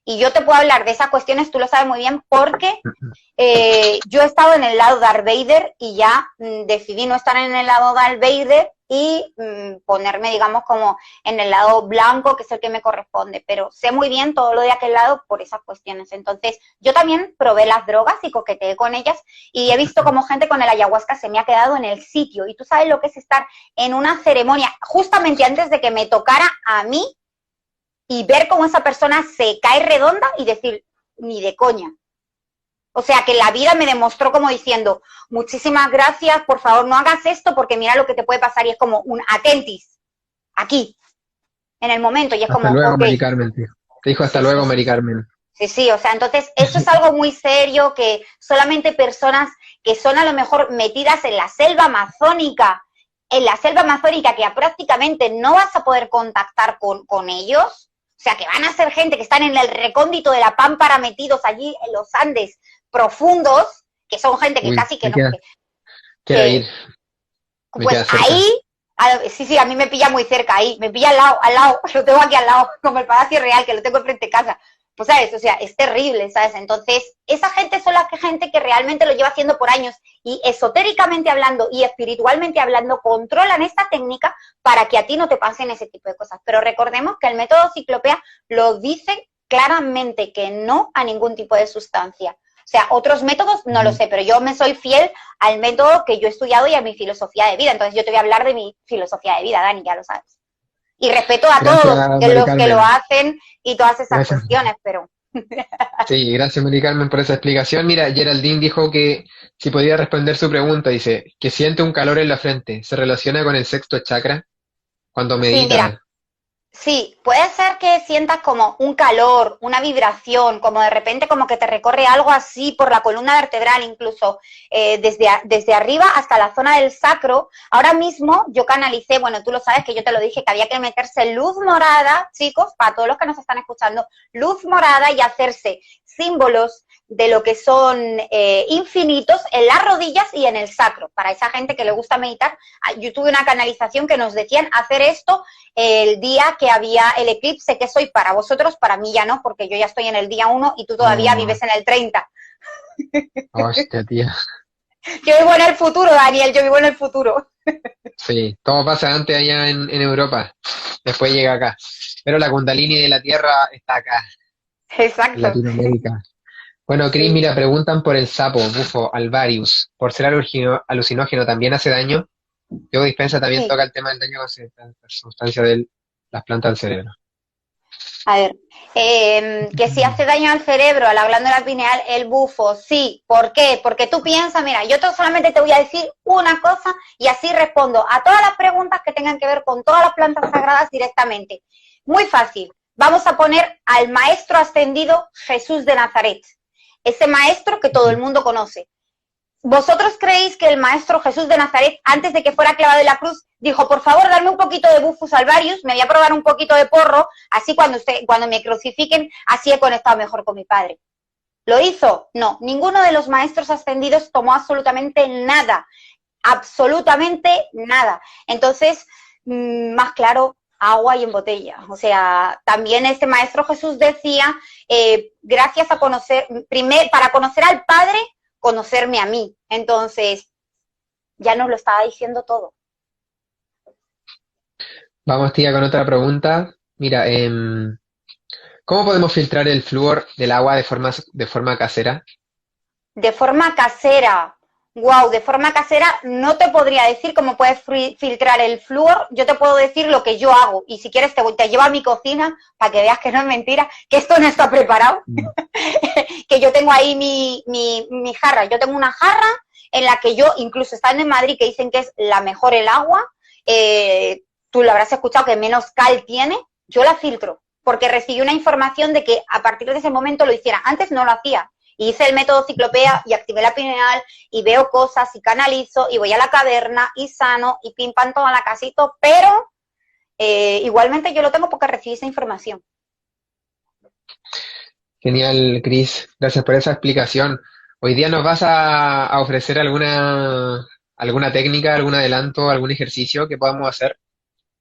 Y yo te puedo hablar de esas cuestiones, tú lo sabes muy bien, porque yo he estado en el lado Darth Vader y ya decidí no estar en el lado Darth Vader y ponerme, digamos, como en el lado blanco, que es el que me corresponde. Pero sé muy bien todo lo de aquel lado por esas cuestiones. Entonces, yo también probé las drogas y coqueteé con ellas y he visto como gente con el ayahuasca se me ha quedado en el sitio. Y tú sabes lo que es estar en una ceremonia justamente antes de que me tocara a mí y ver cómo esa persona se cae redonda y decir, ni de coña. O sea, que la vida me demostró como diciendo, muchísimas gracias, por favor no hagas esto porque mira lo que te puede pasar y es como un atentis, aquí, en el momento, y es Hasta como, luego, ok, Mari Carmen, tío. Te dijo hasta sí, sí, luego, sí, Mari Carmen. sí, sí, o sea, entonces eso es algo muy serio que solamente personas que son a lo mejor metidas en la selva amazónica que prácticamente no vas a poder contactar con ellos, o sea, que van a ser gente que están en el recóndito de la pámpara metidos allí en los Andes profundos, que son gente que Uy, casi que me no, queda, quiero ir, que me pues queda cerca. ahí, sí, sí, a mí me pilla muy cerca ahí, me pilla al lado, lo tengo aquí al lado, como el Palacio Real, que lo tengo enfrente de casa. Pues, ¿sabes? O sea, es terrible, ¿sabes? Entonces, esa gente son la gente que realmente lo lleva haciendo por años y esotéricamente hablando y espiritualmente hablando controlan esta técnica para que a ti no te pasen ese tipo de cosas. Pero recordemos que el método Ciclopea lo dice claramente que no a ningún tipo de sustancia. O sea, otros métodos no lo sé, pero yo me soy fiel al método que yo he estudiado y a mi filosofía de vida. Entonces yo te voy a hablar de mi filosofía de vida, Dani, ya lo sabes. Y respeto a todos Gracias, Mari los que lo Carmen. hacen y todas esas Gracias. cuestiones, pero Sí, gracias, Mari Carmen, por esa explicación. Mira, Geraldine dijo que si podía responder su pregunta, dice que siente un calor en la frente. ¿Se relaciona con el sexto chakra cuando sí, mira, medita? sí, puede ser que sientas como un calor, una vibración, como de repente como que te recorre algo así por la columna vertebral, incluso desde arriba hasta la zona del sacro. Ahora mismo yo canalicé, bueno, tú lo sabes que yo te lo dije, que había que meterse luz morada, chicos, para todos los que nos están escuchando, luz morada y hacerse símbolos de lo que son infinitos en las rodillas y en el sacro. Para esa gente que le gusta meditar, yo tuve una canalización que nos decían hacer esto el día que había el eclipse, que soy para vosotros, para mí ya no, porque yo ya estoy en el día 1 y tú todavía Oh, vives en el 30. hostia, tía. Yo vivo en el futuro, Daniel, yo vivo en el futuro. Sí, todo pasa antes allá en Europa, después llega acá. Pero la Kundalini de la Tierra está acá, en Exacto. Latinoamérica. Bueno, Cris, Sí. mira, preguntan por el sapo, bufo, alvarius, por ser alucinógeno, ¿también hace daño? Diego Dispensa también Sí. toca el tema del daño con sustancia de las plantas al cerebro. A ver, que si hace daño al cerebro, a la glándula pineal, el bufo, sí. ¿Por qué? Porque tú piensas, mira, solamente te voy a decir una cosa y así respondo a todas las preguntas que tengan que ver con todas las plantas sagradas directamente. Muy fácil. Vamos a poner al maestro ascendido Jesús de Nazaret, ese maestro que todo el mundo conoce. ¿Vosotros creéis que el maestro Jesús de Nazaret, antes de que fuera clavado en la cruz, dijo, por favor, darme un poquito de bufus alvarius, me voy a probar un poquito de porro, así cuando me crucifiquen, así he conectado mejor con mi padre? ¿Lo hizo? No. Ninguno de los maestros ascendidos tomó absolutamente nada. Absolutamente nada. Entonces, más claro, agua y en botella. O sea, también este maestro Jesús decía, gracias a conocer, para conocer al Padre, conocerme a mí. Entonces, ya nos lo estaba diciendo todo. Vamos, tía, con otra pregunta. Mira, ¿cómo podemos filtrar el flúor del agua de forma casera? De forma casera, wow, de forma casera no te podría decir cómo puedes filtrar el flúor, yo te puedo decir lo que yo hago y si quieres te llevo a mi cocina para que veas que no es mentira, que esto no está preparado, que yo tengo ahí mi jarra, yo tengo una jarra en la que yo, incluso estando en Madrid, que dicen que es la mejor el agua, tú lo habrás escuchado que menos cal tiene, yo la filtro, porque recibí una información de que a partir de ese momento lo hiciera, antes no lo hacía. Y hice el método ciclopea y activé la pineal y veo cosas y canalizo y voy a la caverna y sano y pim pam todo a la casito, pero igualmente yo lo tengo porque recibí esa información. Genial, Cris. Gracias por esa explicación. Hoy día nos vas a ofrecer alguna técnica, algún adelanto, algún ejercicio que podamos hacer.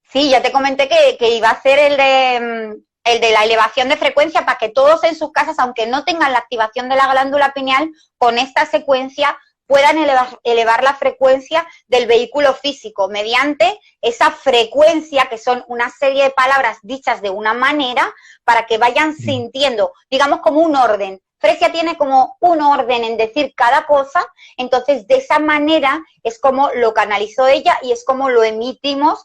Sí, ya te comenté que iba a hacer el de la elevación de frecuencia para que todos en sus casas, aunque no tengan la activación de la glándula pineal, con esta secuencia puedan elevar la frecuencia del vehículo físico mediante esa frecuencia, que son una serie de palabras dichas de una manera para que vayan sintiendo, digamos, como un orden. Fresia tiene como un orden en decir cada cosa, entonces de esa manera es como lo canalizó ella y es como lo emitimos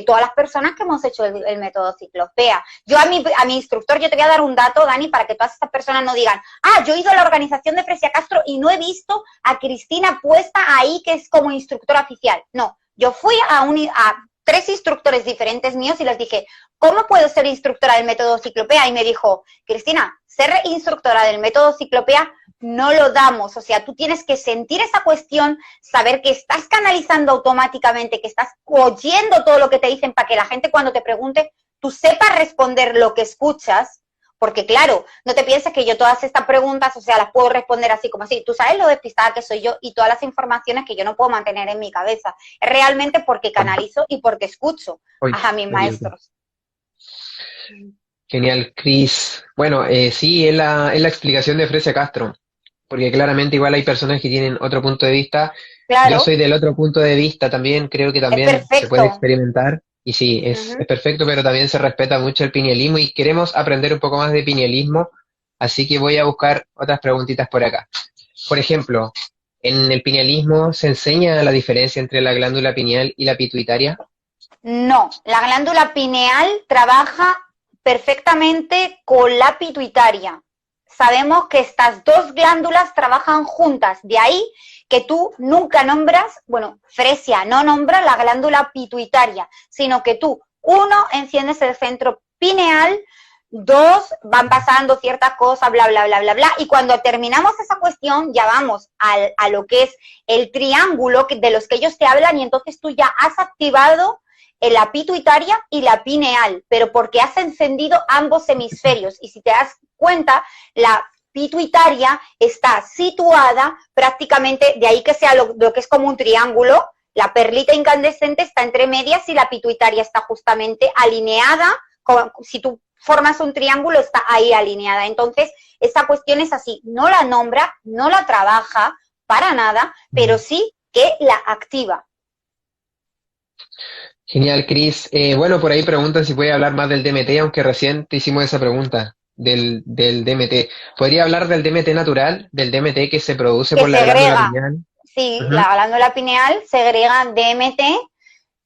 todas las personas que hemos hecho el método ciclopea. Yo a mi instructor, yo te voy a dar un dato, Dani, para que todas estas personas no digan, yo he ido a la organización de Fresia Castro y no he visto a Cristina puesta ahí que es como instructora oficial. No, yo fui a 3 instructores diferentes míos y les dije, ¿cómo puedo ser instructora del método ciclopea? Y me dijo, Cristina, ser instructora del método ciclopea no lo damos, o sea, tú tienes que sentir esa cuestión, saber que estás canalizando automáticamente, que estás oyendo todo lo que te dicen para que la gente cuando te pregunte, tú sepas responder lo que escuchas, porque claro, no te pienses que yo todas estas preguntas, o sea, las puedo responder así como así, tú sabes lo despistada que soy yo y todas las informaciones que yo no puedo mantener en mi cabeza, es realmente porque canalizo y porque escucho Hoy, a mis maestros. Genial, Cris. Bueno, sí, es la explicación de Fresia Castro, porque claramente igual hay personas que tienen otro punto de vista. Yo Claro, soy del otro punto de vista también, creo que es también se puede perfecto. experimentar. Y sí, es perfecto, pero también se respeta mucho el pinealismo y queremos aprender un poco más de pinealismo, así que voy a buscar otras preguntitas por acá. Por ejemplo, ¿en el pinealismo se enseña la diferencia entre la glándula pineal y la pituitaria? No, la glándula pineal trabaja perfectamente con la pituitaria. Sabemos que estas dos glándulas trabajan juntas, de ahí que tú nunca nombras, bueno, Fresia no nombra la glándula pituitaria, sino que tú, 1, enciendes el centro pineal, 2, van pasando ciertas cosas, bla, bla, bla, bla, bla, y cuando terminamos esa cuestión ya vamos a lo que es el triángulo de los que ellos te hablan y entonces tú ya has activado la pituitaria y la pineal, pero porque has encendido ambos hemisferios. Y si te das cuenta, la pituitaria está situada prácticamente, de ahí que sea lo que es como un triángulo, la perlita incandescente está entre medias y la pituitaria está justamente alineada, si tú formas un triángulo está ahí alineada. Entonces, esa cuestión es así, no la nombra, no la trabaja, para nada, pero sí que la activa. Genial, Chris. Bueno, por ahí preguntan si puede hablar más del DMT, aunque recién te hicimos esa pregunta del DMT. ¿Podría hablar del DMT natural, del DMT que se produce Que por la glándula segrega, pineal? sí, Ujú. la glándula pineal segrega DMT,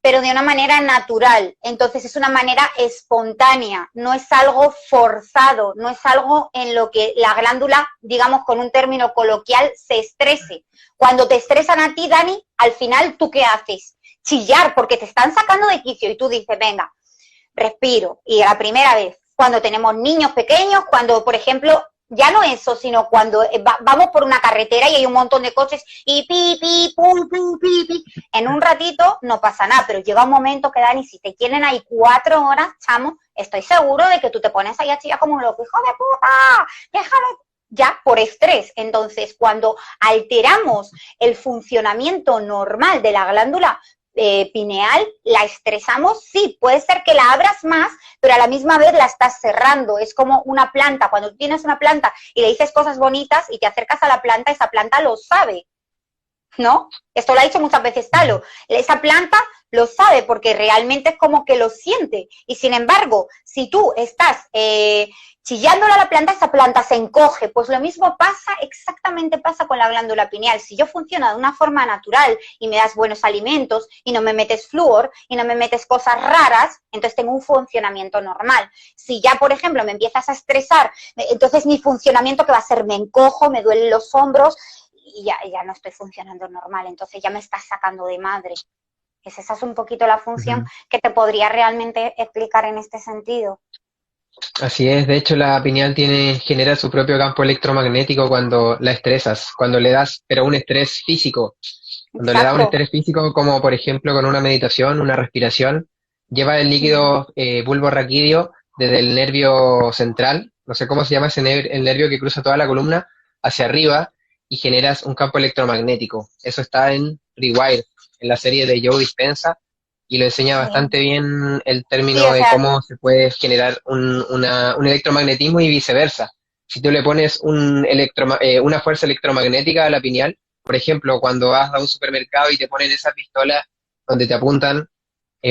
pero de una manera natural. Entonces es una manera espontánea, no es algo forzado, no es algo en lo que la glándula, digamos con un término coloquial, se estrese. Cuando te estresan a ti, Dani, al final, ¿tú qué haces? Chillar, porque te están sacando de quicio y tú dices, venga, respiro. Y la primera vez, cuando tenemos niños pequeños, cuando, por ejemplo, ya no eso, sino cuando vamos por una carretera y hay un montón de coches y pi, pi, pu, pu, pi, pi. En un ratito no pasa nada, pero llega un momento que, Dani, si te quieren ahí 4 horas, chamo, estoy seguro de que tú te pones ahí a chillar como un loco, hijo de puta, déjame, ya por estrés. Entonces, cuando alteramos el funcionamiento normal de la glándula pineal, la estresamos, sí, puede ser que la abras más, pero a la misma vez la estás cerrando. Es como una planta, cuando tú tienes una planta y le dices cosas bonitas y te acercas a la planta, esa planta lo sabe, ¿no? Esto lo ha dicho muchas veces Talo. Esa planta lo sabe porque realmente es como que lo siente. Y sin embargo, si tú estás chillándole a la planta, esa planta se encoge. Pues lo mismo pasa, exactamente pasa con la glándula pineal. Si yo funciono de una forma natural y me das buenos alimentos y no me metes flúor y no me metes cosas raras, entonces tengo un funcionamiento normal. Si ya, por ejemplo, me empiezas a estresar, entonces mi funcionamiento, que va a ser, me encojo, me duelen los hombros, y ya no estoy funcionando normal, entonces ya me estás sacando de madre. Esa es un poquito la función Ujú. que te podría realmente explicar en este sentido. Así es, de hecho la pineal genera su propio campo electromagnético cuando la estresas, cuando le das, pero un estrés físico. Cuando le das un Exacto. estrés físico, como por ejemplo con una meditación, una respiración, lleva el Mm. líquido bulborraquídeo desde el nervio central, no sé cómo se llama el nervio que cruza toda la columna, hacia arriba y generas un campo electromagnético. Eso está en Rewire, en la serie de Joe Dispenza, y lo enseña Sí. bastante bien el Sí, término o de sea, cómo se puede generar un electromagnetismo y viceversa. Si tú le pones una fuerza electromagnética a la pineal, por ejemplo, cuando vas a un supermercado y te ponen esas pistolas donde te apuntan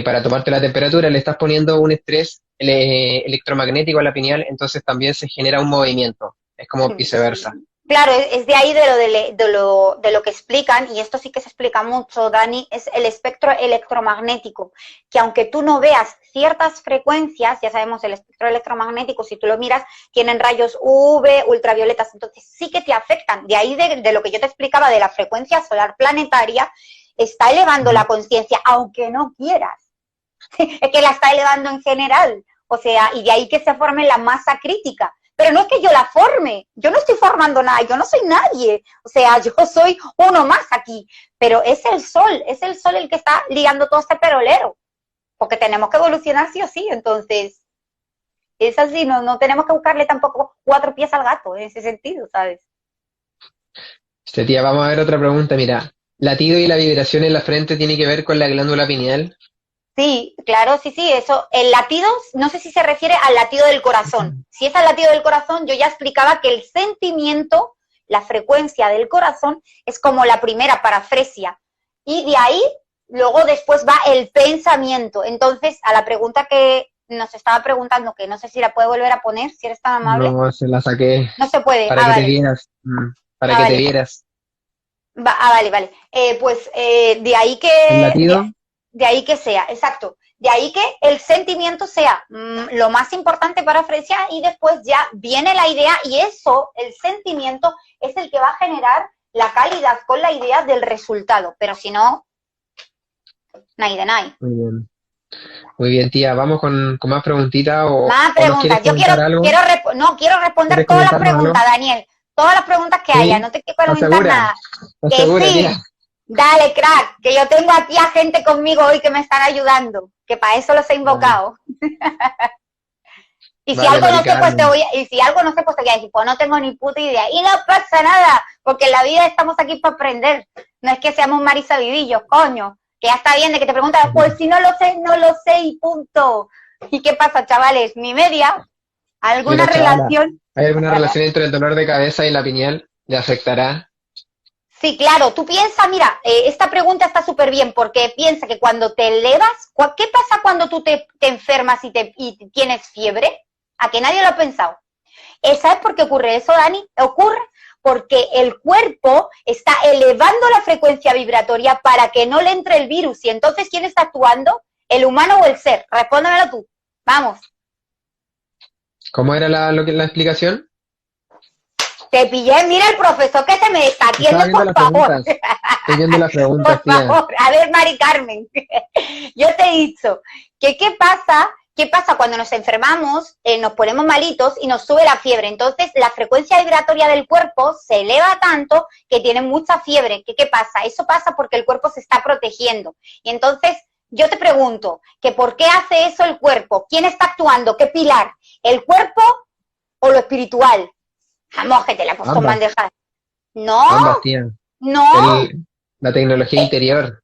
para tomarte la temperatura, le estás poniendo un estrés electromagnético a la pineal, entonces también se genera un movimiento. Es como viceversa. claro, es de ahí de lo que explican, y esto sí que se explica mucho, Dani, es el espectro electromagnético, que aunque tú no veas ciertas frecuencias, ya sabemos, el espectro electromagnético, si tú lo miras, tienen rayos UV, ultravioletas, entonces sí que te afectan. De ahí de lo que yo te explicaba de la frecuencia solar planetaria, está elevando Ujú. la conciencia, aunque no quieras. Es que la está elevando en general, o sea, y de ahí que se forme la masa crítica. Pero no es que yo la forme, yo no estoy formando nada, yo no soy nadie, o sea, yo soy uno más aquí, pero es el sol el que está liando todo este perolero, porque tenemos que evolucionar sí o sí, entonces es así, no tenemos que buscarle tampoco 4 pies al gato en ese sentido, ¿sabes? Tía, vamos a ver otra pregunta. Mira, latido y la vibración en la frente tiene que ver con la glándula pineal. Sí, claro, sí, eso. El latido, no sé si se refiere al latido del corazón. Si es al latido del corazón, yo ya explicaba que el sentimiento, la frecuencia del corazón, es como la primera parafresia. Y de ahí, luego después va el pensamiento. Entonces, a la pregunta que nos estaba preguntando, que no sé si la puede volver a poner, si eres tan amable. No, se la saqué No se puede. para Ah, que te vale. vieras. Para Ah, que te vale. vieras. Vale. Pues de ahí El que latido, de ahí que sea, exacto. De ahí que el sentimiento sea lo más importante para apreciar y después ya viene la idea y eso, el sentimiento, es el que va a generar la calidad con la idea del resultado. Pero si no, nadie de nadie. muy bien. Muy bien, tía. Vamos con más preguntitas Más o nos quieres preguntas. Yo quiero, comentar algo. quiero responder ¿Quieres todas las comentarnos algo? preguntas, Daniel. Todas las preguntas que haya. ¿Sí? No te quiero ¿Estás preguntar segura? nada. ¿Estás Que segura, tía? sí. Dale, crack, que yo tengo aquí a gente conmigo hoy que me están ayudando, que para eso los he Vale, invocado. Y si vale, algo Mari no sé, pues Carmen. y si algo no sé, pues te voy a decir, pues no tengo ni puta idea. Y no pasa nada, porque en la vida estamos aquí para aprender. No es que seamos marisavidillos, coño. Que ya está bien de que te preguntas, pues si no lo sé, no lo sé y punto. ¿Y qué pasa, chavales? ¿Mi media? ¿Alguna Mira, chavala, relación? ¿hay alguna relación entre el dolor de cabeza y la pineal? ¿Le afectará? Sí, claro, tú piensas, mira, esta pregunta está súper bien porque piensa que cuando te elevas, ¿qué pasa cuando tú te enfermas y tienes fiebre? ¿A que nadie lo ha pensado? ¿Sabes por qué ocurre eso, Dani? Ocurre porque el cuerpo está elevando la frecuencia vibratoria para que no le entre el virus. Y entonces, ¿quién está actuando? ¿El humano o el ser? Respóndemelo tú. Vamos. ¿Cómo era la explicación? Te pillé, mira el profesor que se me está Estaba haciendo, viendo por las favor. preguntas. Estoy viendo las preguntas, Por tía. favor, a ver, Mari Carmen, yo te he dicho que qué pasa cuando nos enfermamos, nos ponemos malitos y nos sube la fiebre. Entonces, la frecuencia vibratoria del cuerpo se eleva tanto que tiene mucha fiebre. ¿Qué pasa? Eso pasa porque el cuerpo se está protegiendo. Y entonces, yo te pregunto, que ¿por qué hace eso el cuerpo? ¿Quién está actuando? ¿Qué pilar? ¿El cuerpo o lo espiritual? Vamos, que te la he puesto en Ambas, bandeja. ambas, No, tía. no. La tecnología interior.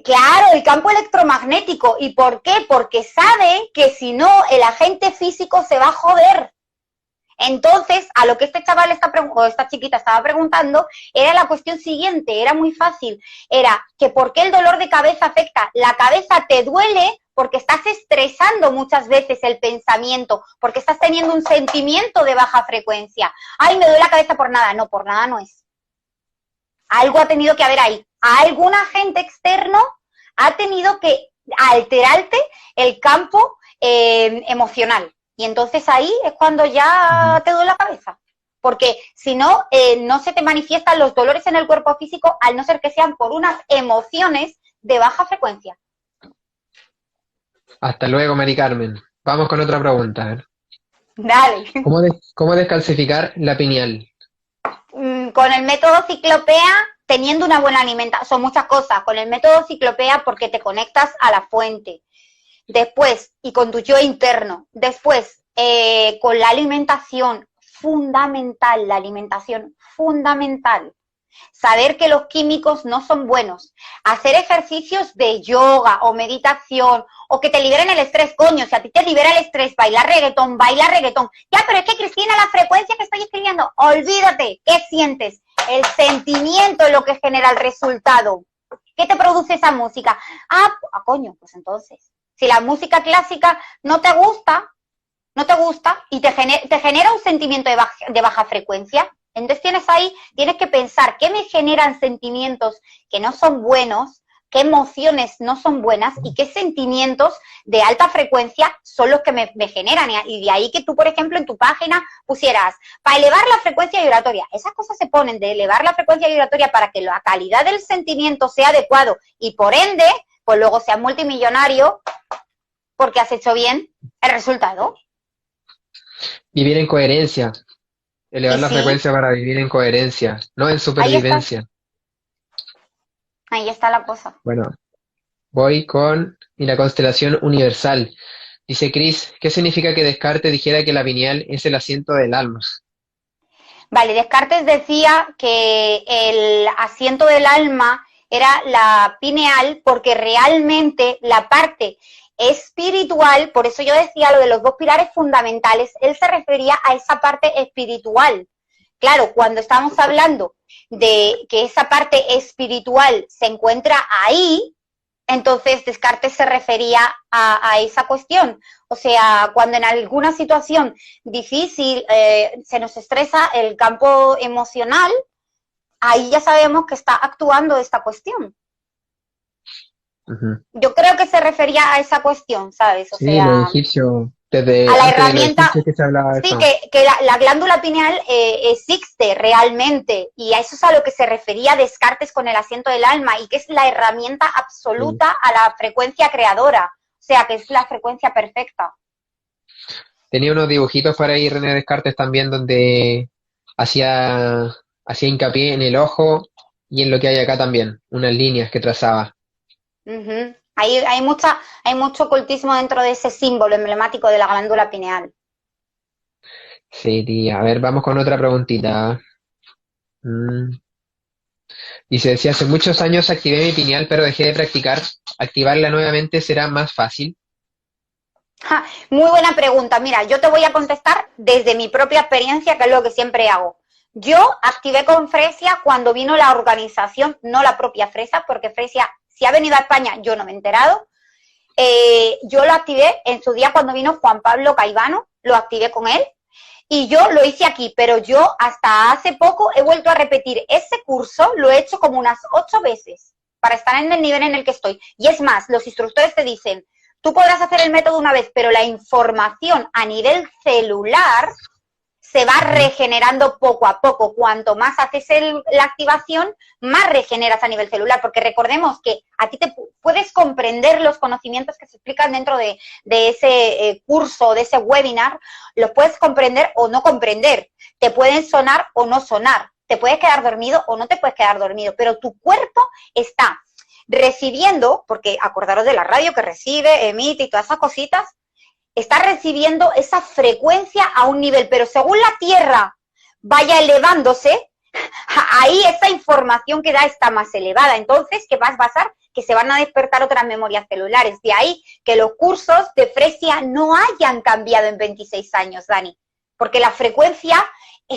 Claro, el campo electromagnético. ¿Y por qué? Porque sabe que si no, el agente físico se va a joder. Entonces, a lo que este chaval o esta chiquita estaba preguntando, era la cuestión siguiente, era muy fácil. Era que ¿por qué el dolor de cabeza afecta? La cabeza te duele porque estás estresando muchas veces el pensamiento, porque estás teniendo un sentimiento de baja frecuencia. Ay, me duele la cabeza por nada. No, por nada no es. Algo ha tenido que haber ahí. Algún agente externo ha tenido que alterarte el campo emocional. Y entonces ahí es cuando ya te duele la cabeza. Porque si no, no se te manifiestan los dolores en el cuerpo físico, al no ser que sean por unas emociones de baja frecuencia. Hasta luego, Mari Carmen. Vamos con otra pregunta. A ver. Dale. ¿Cómo descalcificar la pineal? Con el método Ciclopea, teniendo una buena alimentación, son muchas cosas. Con el método Ciclopea porque te conectas a la fuente. Después, y con tu yo interno. Después, con la alimentación, fundamental, la alimentación, fundamental. Saber que los químicos no son buenos. Hacer ejercicios de yoga o meditación o que te liberen el estrés. Coño, si a ti te libera el estrés, baila reggaetón. Ya, pero es que, Cristina, la frecuencia que estoy escribiendo, olvídate. ¿Qué sientes? El sentimiento es lo que genera el resultado. ¿Qué te produce esa música? Coño, pues entonces, si la música clásica no te gusta y te genera un sentimiento de baja frecuencia, entonces tienes que pensar qué me generan sentimientos que no son buenos, qué emociones no son buenas y qué sentimientos de alta frecuencia son los que me generan. Y de ahí que tú, por ejemplo, en tu página pusieras, para elevar la frecuencia vibratoria. Esas cosas se ponen de elevar la frecuencia vibratoria para que la calidad del sentimiento sea adecuado y por ende, pues luego seas multimillonario porque has hecho bien el resultado. Vivir en coherencia. Elevar Y la sí, frecuencia para vivir en coherencia, no en supervivencia. Ahí está la cosa. Bueno, voy con la constelación universal. Dice Chris, ¿qué significa que Descartes dijera que la pineal es el asiento del alma? Vale, Descartes decía que el asiento del alma era la pineal porque realmente la parte espiritual, por eso yo decía lo de los dos pilares fundamentales, él se refería a esa parte espiritual. Claro, cuando estamos hablando de que esa parte espiritual se encuentra ahí, entonces Descartes se refería a esa cuestión. O sea, cuando en alguna situación difícil se nos estresa el campo emocional, ahí ya sabemos que está actuando esta cuestión. Uh-huh. Yo creo que se refería a esa cuestión, ¿sabes? O sí, sea, los egipcios, desde a la antes herramienta, de los egipcios que se hablaba de sí, eso. que la glándula pineal existe realmente, y a eso es a lo que se refería Descartes con el asiento del alma, y que es la herramienta absoluta a la frecuencia creadora, o sea, que es la frecuencia perfecta. Tenía unos dibujitos por ahí René Descartes también donde hacía hincapié en el ojo y en lo que hay acá también, unas líneas que trazaba. Uh-huh. Hay mucho ocultismo dentro de ese símbolo emblemático de la glándula pineal. Sí, tía. A ver, vamos con otra preguntita. Dice, si hace muchos años activé mi pineal pero dejé de practicar, ¿activarla nuevamente será más fácil? Muy buena pregunta. Mira, yo te voy a contestar desde mi propia experiencia, que es lo que siempre hago. Yo activé con Fresia cuando vino la organización, no la propia Fresia, porque Fresia, si ha venido a España, yo no me he enterado. Yo lo activé en su día cuando vino Juan Pablo Caivano, lo activé con él. Y yo lo hice aquí, pero yo hasta hace poco he vuelto a repetir ese curso, lo he hecho como unas 8 veces para estar en el nivel en el que estoy. Y es más, los instructores te dicen, tú podrás hacer el método una vez, pero la información a nivel celular se va regenerando poco a poco. Cuanto más haces la activación, más regeneras a nivel celular, porque recordemos que a ti te puedes comprender los conocimientos que se explican dentro de ese curso, de ese webinar, los puedes comprender o no comprender, te pueden sonar o no sonar, te puedes quedar dormido o no te puedes quedar dormido, pero tu cuerpo está recibiendo, porque acordaros de la radio que recibe, emite y todas esas cositas, está recibiendo esa frecuencia a un nivel, pero según la Tierra vaya elevándose, ahí esa información que da está más elevada. Entonces, ¿qué va a pasar? Que se van a despertar otras memorias celulares. De ahí que los cursos de Fresia no hayan cambiado en 26 años, Dani, porque la frecuencia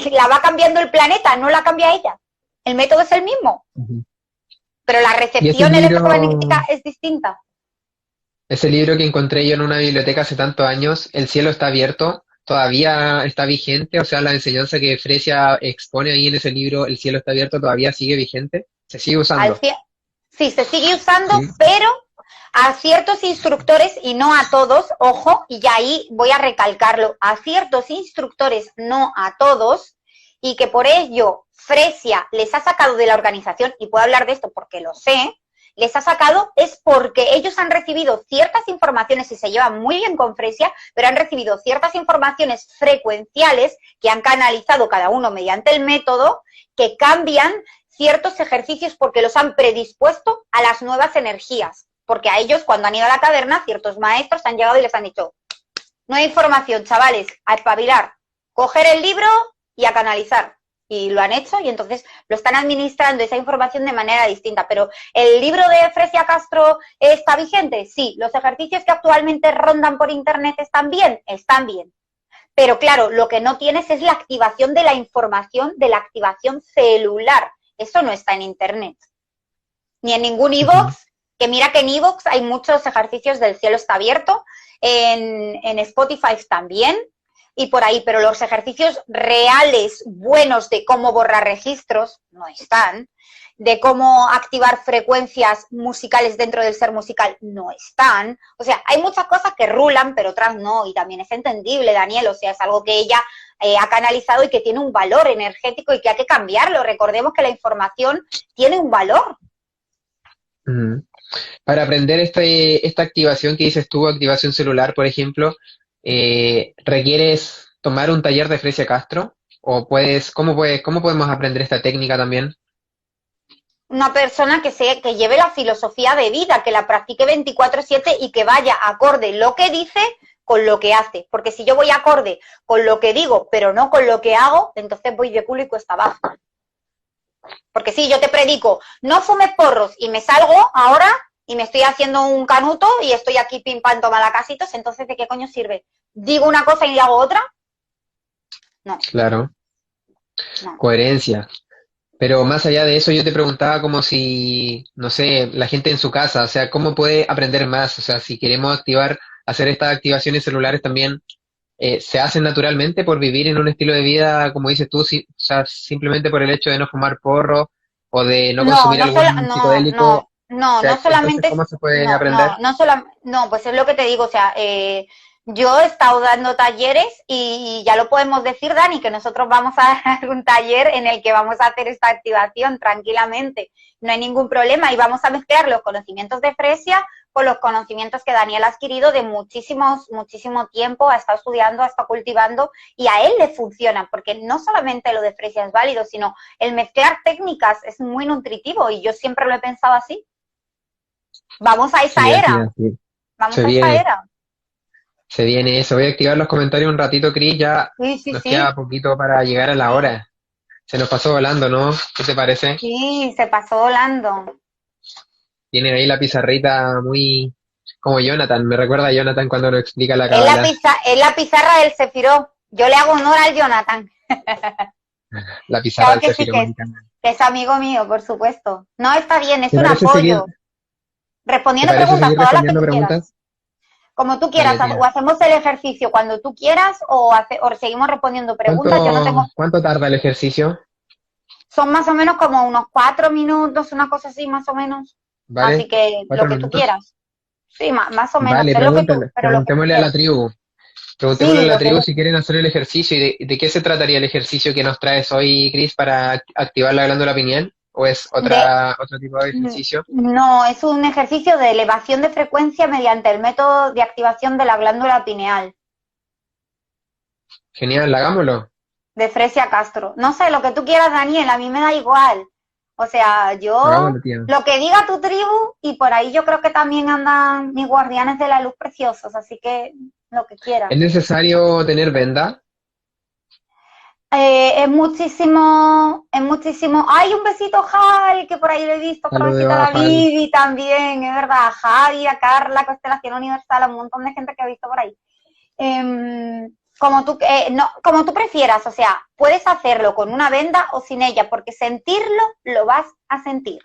la va cambiando el planeta, no la cambia ella. El método es el mismo, pero la recepción electromagnética es distinta. Ese libro que encontré yo en una biblioteca hace tantos años, El cielo está abierto, todavía está vigente, o sea, la enseñanza que Fresia expone ahí en ese libro, El cielo está abierto, todavía sigue vigente, se sigue usando. Sí, se sigue usando, Sí. pero a ciertos instructores y no a todos, ojo, y ya ahí voy a recalcarlo, a ciertos instructores, no a todos, y que por ello Fresia les ha sacado de la organización, y puedo hablar de esto porque lo sé, les ha sacado es porque ellos han recibido ciertas informaciones y se llevan muy bien con Fresia, pero han recibido ciertas informaciones frecuenciales que han canalizado cada uno mediante el método que cambian ciertos ejercicios porque los han predispuesto a las nuevas energías. Porque a ellos, cuando han ido a la caverna, ciertos maestros han llegado y les han dicho, no hay información, chavales, a espabilar, coger el libro y a canalizar. Y lo han hecho y entonces lo están administrando esa información de manera distinta. Pero ¿el libro de Fresia Castro está vigente? Sí. ¿Los ejercicios que actualmente rondan por internet están bien? Están bien. Pero claro, lo que no tienes es la activación de la información, de la activación celular. Eso no está en internet. Ni en ningún iVoox, que mira que en iVoox hay muchos ejercicios del cielo está abierto, en Spotify también, y por ahí, pero los ejercicios reales, buenos de cómo borrar registros, no están, de cómo activar frecuencias musicales dentro del ser musical, no están. O sea, hay muchas cosas que rulan, pero otras no, y también es entendible, Daniel, o sea, es algo que ella ha canalizado y que tiene un valor energético y que hay que cambiarlo. Recordemos que la información tiene un valor. Para aprender esta activación que dices tú, activación celular, por ejemplo, ¿requieres tomar un taller de Fresia Castro? ¿O cómo podemos aprender esta técnica también? Una persona que lleve la filosofía de vida, que la practique 24/7 y que vaya acorde lo que dice con lo que hace. Porque si yo voy acorde con lo que digo, pero no con lo que hago, entonces voy de culo y cuesta abajo. Porque si yo te predico, no fumes porros y me salgo ahora y me estoy haciendo un canuto y estoy aquí pim pam toma la casitos, entonces ¿de qué coño sirve? ¿Digo una cosa y hago otra? No. Claro, No. coherencia. Pero más allá de eso, yo te preguntaba como si, no sé, la gente en su casa, o sea, ¿cómo puede aprender más? O sea, si queremos hacer estas activaciones celulares también, ¿se hacen naturalmente por vivir en un estilo de vida, como dices tú, o sea, simplemente por el hecho de no fumar porro o de no No, consumir algún psicodélico? O sea, no entonces, solamente, ¿cómo se puede aprender? no, pues es lo que te digo, o sea, yo he estado dando talleres y ya lo podemos decir, Dani, que nosotros vamos a dar un taller en el que vamos a hacer esta activación tranquilamente, no hay ningún problema y vamos a mezclar los conocimientos de Fresia con los conocimientos que Daniel ha adquirido de muchísimo tiempo, ha estado estudiando, ha estado cultivando y a él le funcionan, porque no solamente lo de Fresia es válido, sino el mezclar técnicas es muy nutritivo y yo siempre lo he pensado así. Vamos a esa Sí, era, sí. vamos Se a esa viene, era. se viene eso. Voy a activar los comentarios un ratito, Cris, ya Sí, nos sí, queda poquito para llegar a la sí, hora. Se nos pasó volando, ¿no? ¿Qué te parece? sí, se pasó volando. Tienen ahí la pizarrita muy como Jonathan, me recuerda a Jonathan cuando nos explica la Es cábala. la pizarra del Sefiró. Yo le hago honor al Jonathan. La pizarra Claro del que sí, Sergio Mónica. que es amigo mío, por supuesto. No, está bien, es ¿Te un parece seguir, apoyo. te Respondiendo parece preguntas, seguir todas las que respondiendo tú quieras. preguntas? Como tú quieras, Dale, o tía. hacemos el ejercicio cuando tú quieras o seguimos respondiendo preguntas. Yo no ¿Cuánto, tengo, cuánto tarda el ejercicio? son más o menos como unos 4 minutos, una cosa así, más o menos. Así ¿Vale? que lo ¿Cuatro que tú minutos? quieras. Sí, más o menos, Vale, sé lo que tú, pero lo que tú preguntémosle a la quieras. tribu. Preguntémosle a Sí, la lo que tribu si quieren hacer el ejercicio y de qué se trataría el ejercicio que nos traes hoy, Chris, para activar la glándula pineal. ¿O es de, otro tipo de ejercicio? no, es un ejercicio de elevación de frecuencia mediante el método de activación de la glándula pineal, Genial, hagámoslo. de Fresia Castro. No sé, lo que tú quieras, Daniel, a mí me da igual. O sea, yo, Hagámoslo, tía. lo que diga tu tribu, y por ahí yo creo que también andan mis guardianes de la luz preciosos, así que lo que ¿Es quieras. necesario tener venda? Es muchísimo. ¡Ay, un besito, Javi! Que por ahí lo he visto. Otro besito Saludos a a la Javi. Vivi también, es verdad. A Javi, a Carla, Constelación Universal, a un montón de gente que he visto por ahí. Como tú prefieras, o sea, puedes hacerlo con una venda o sin ella, porque sentirlo lo vas a sentir.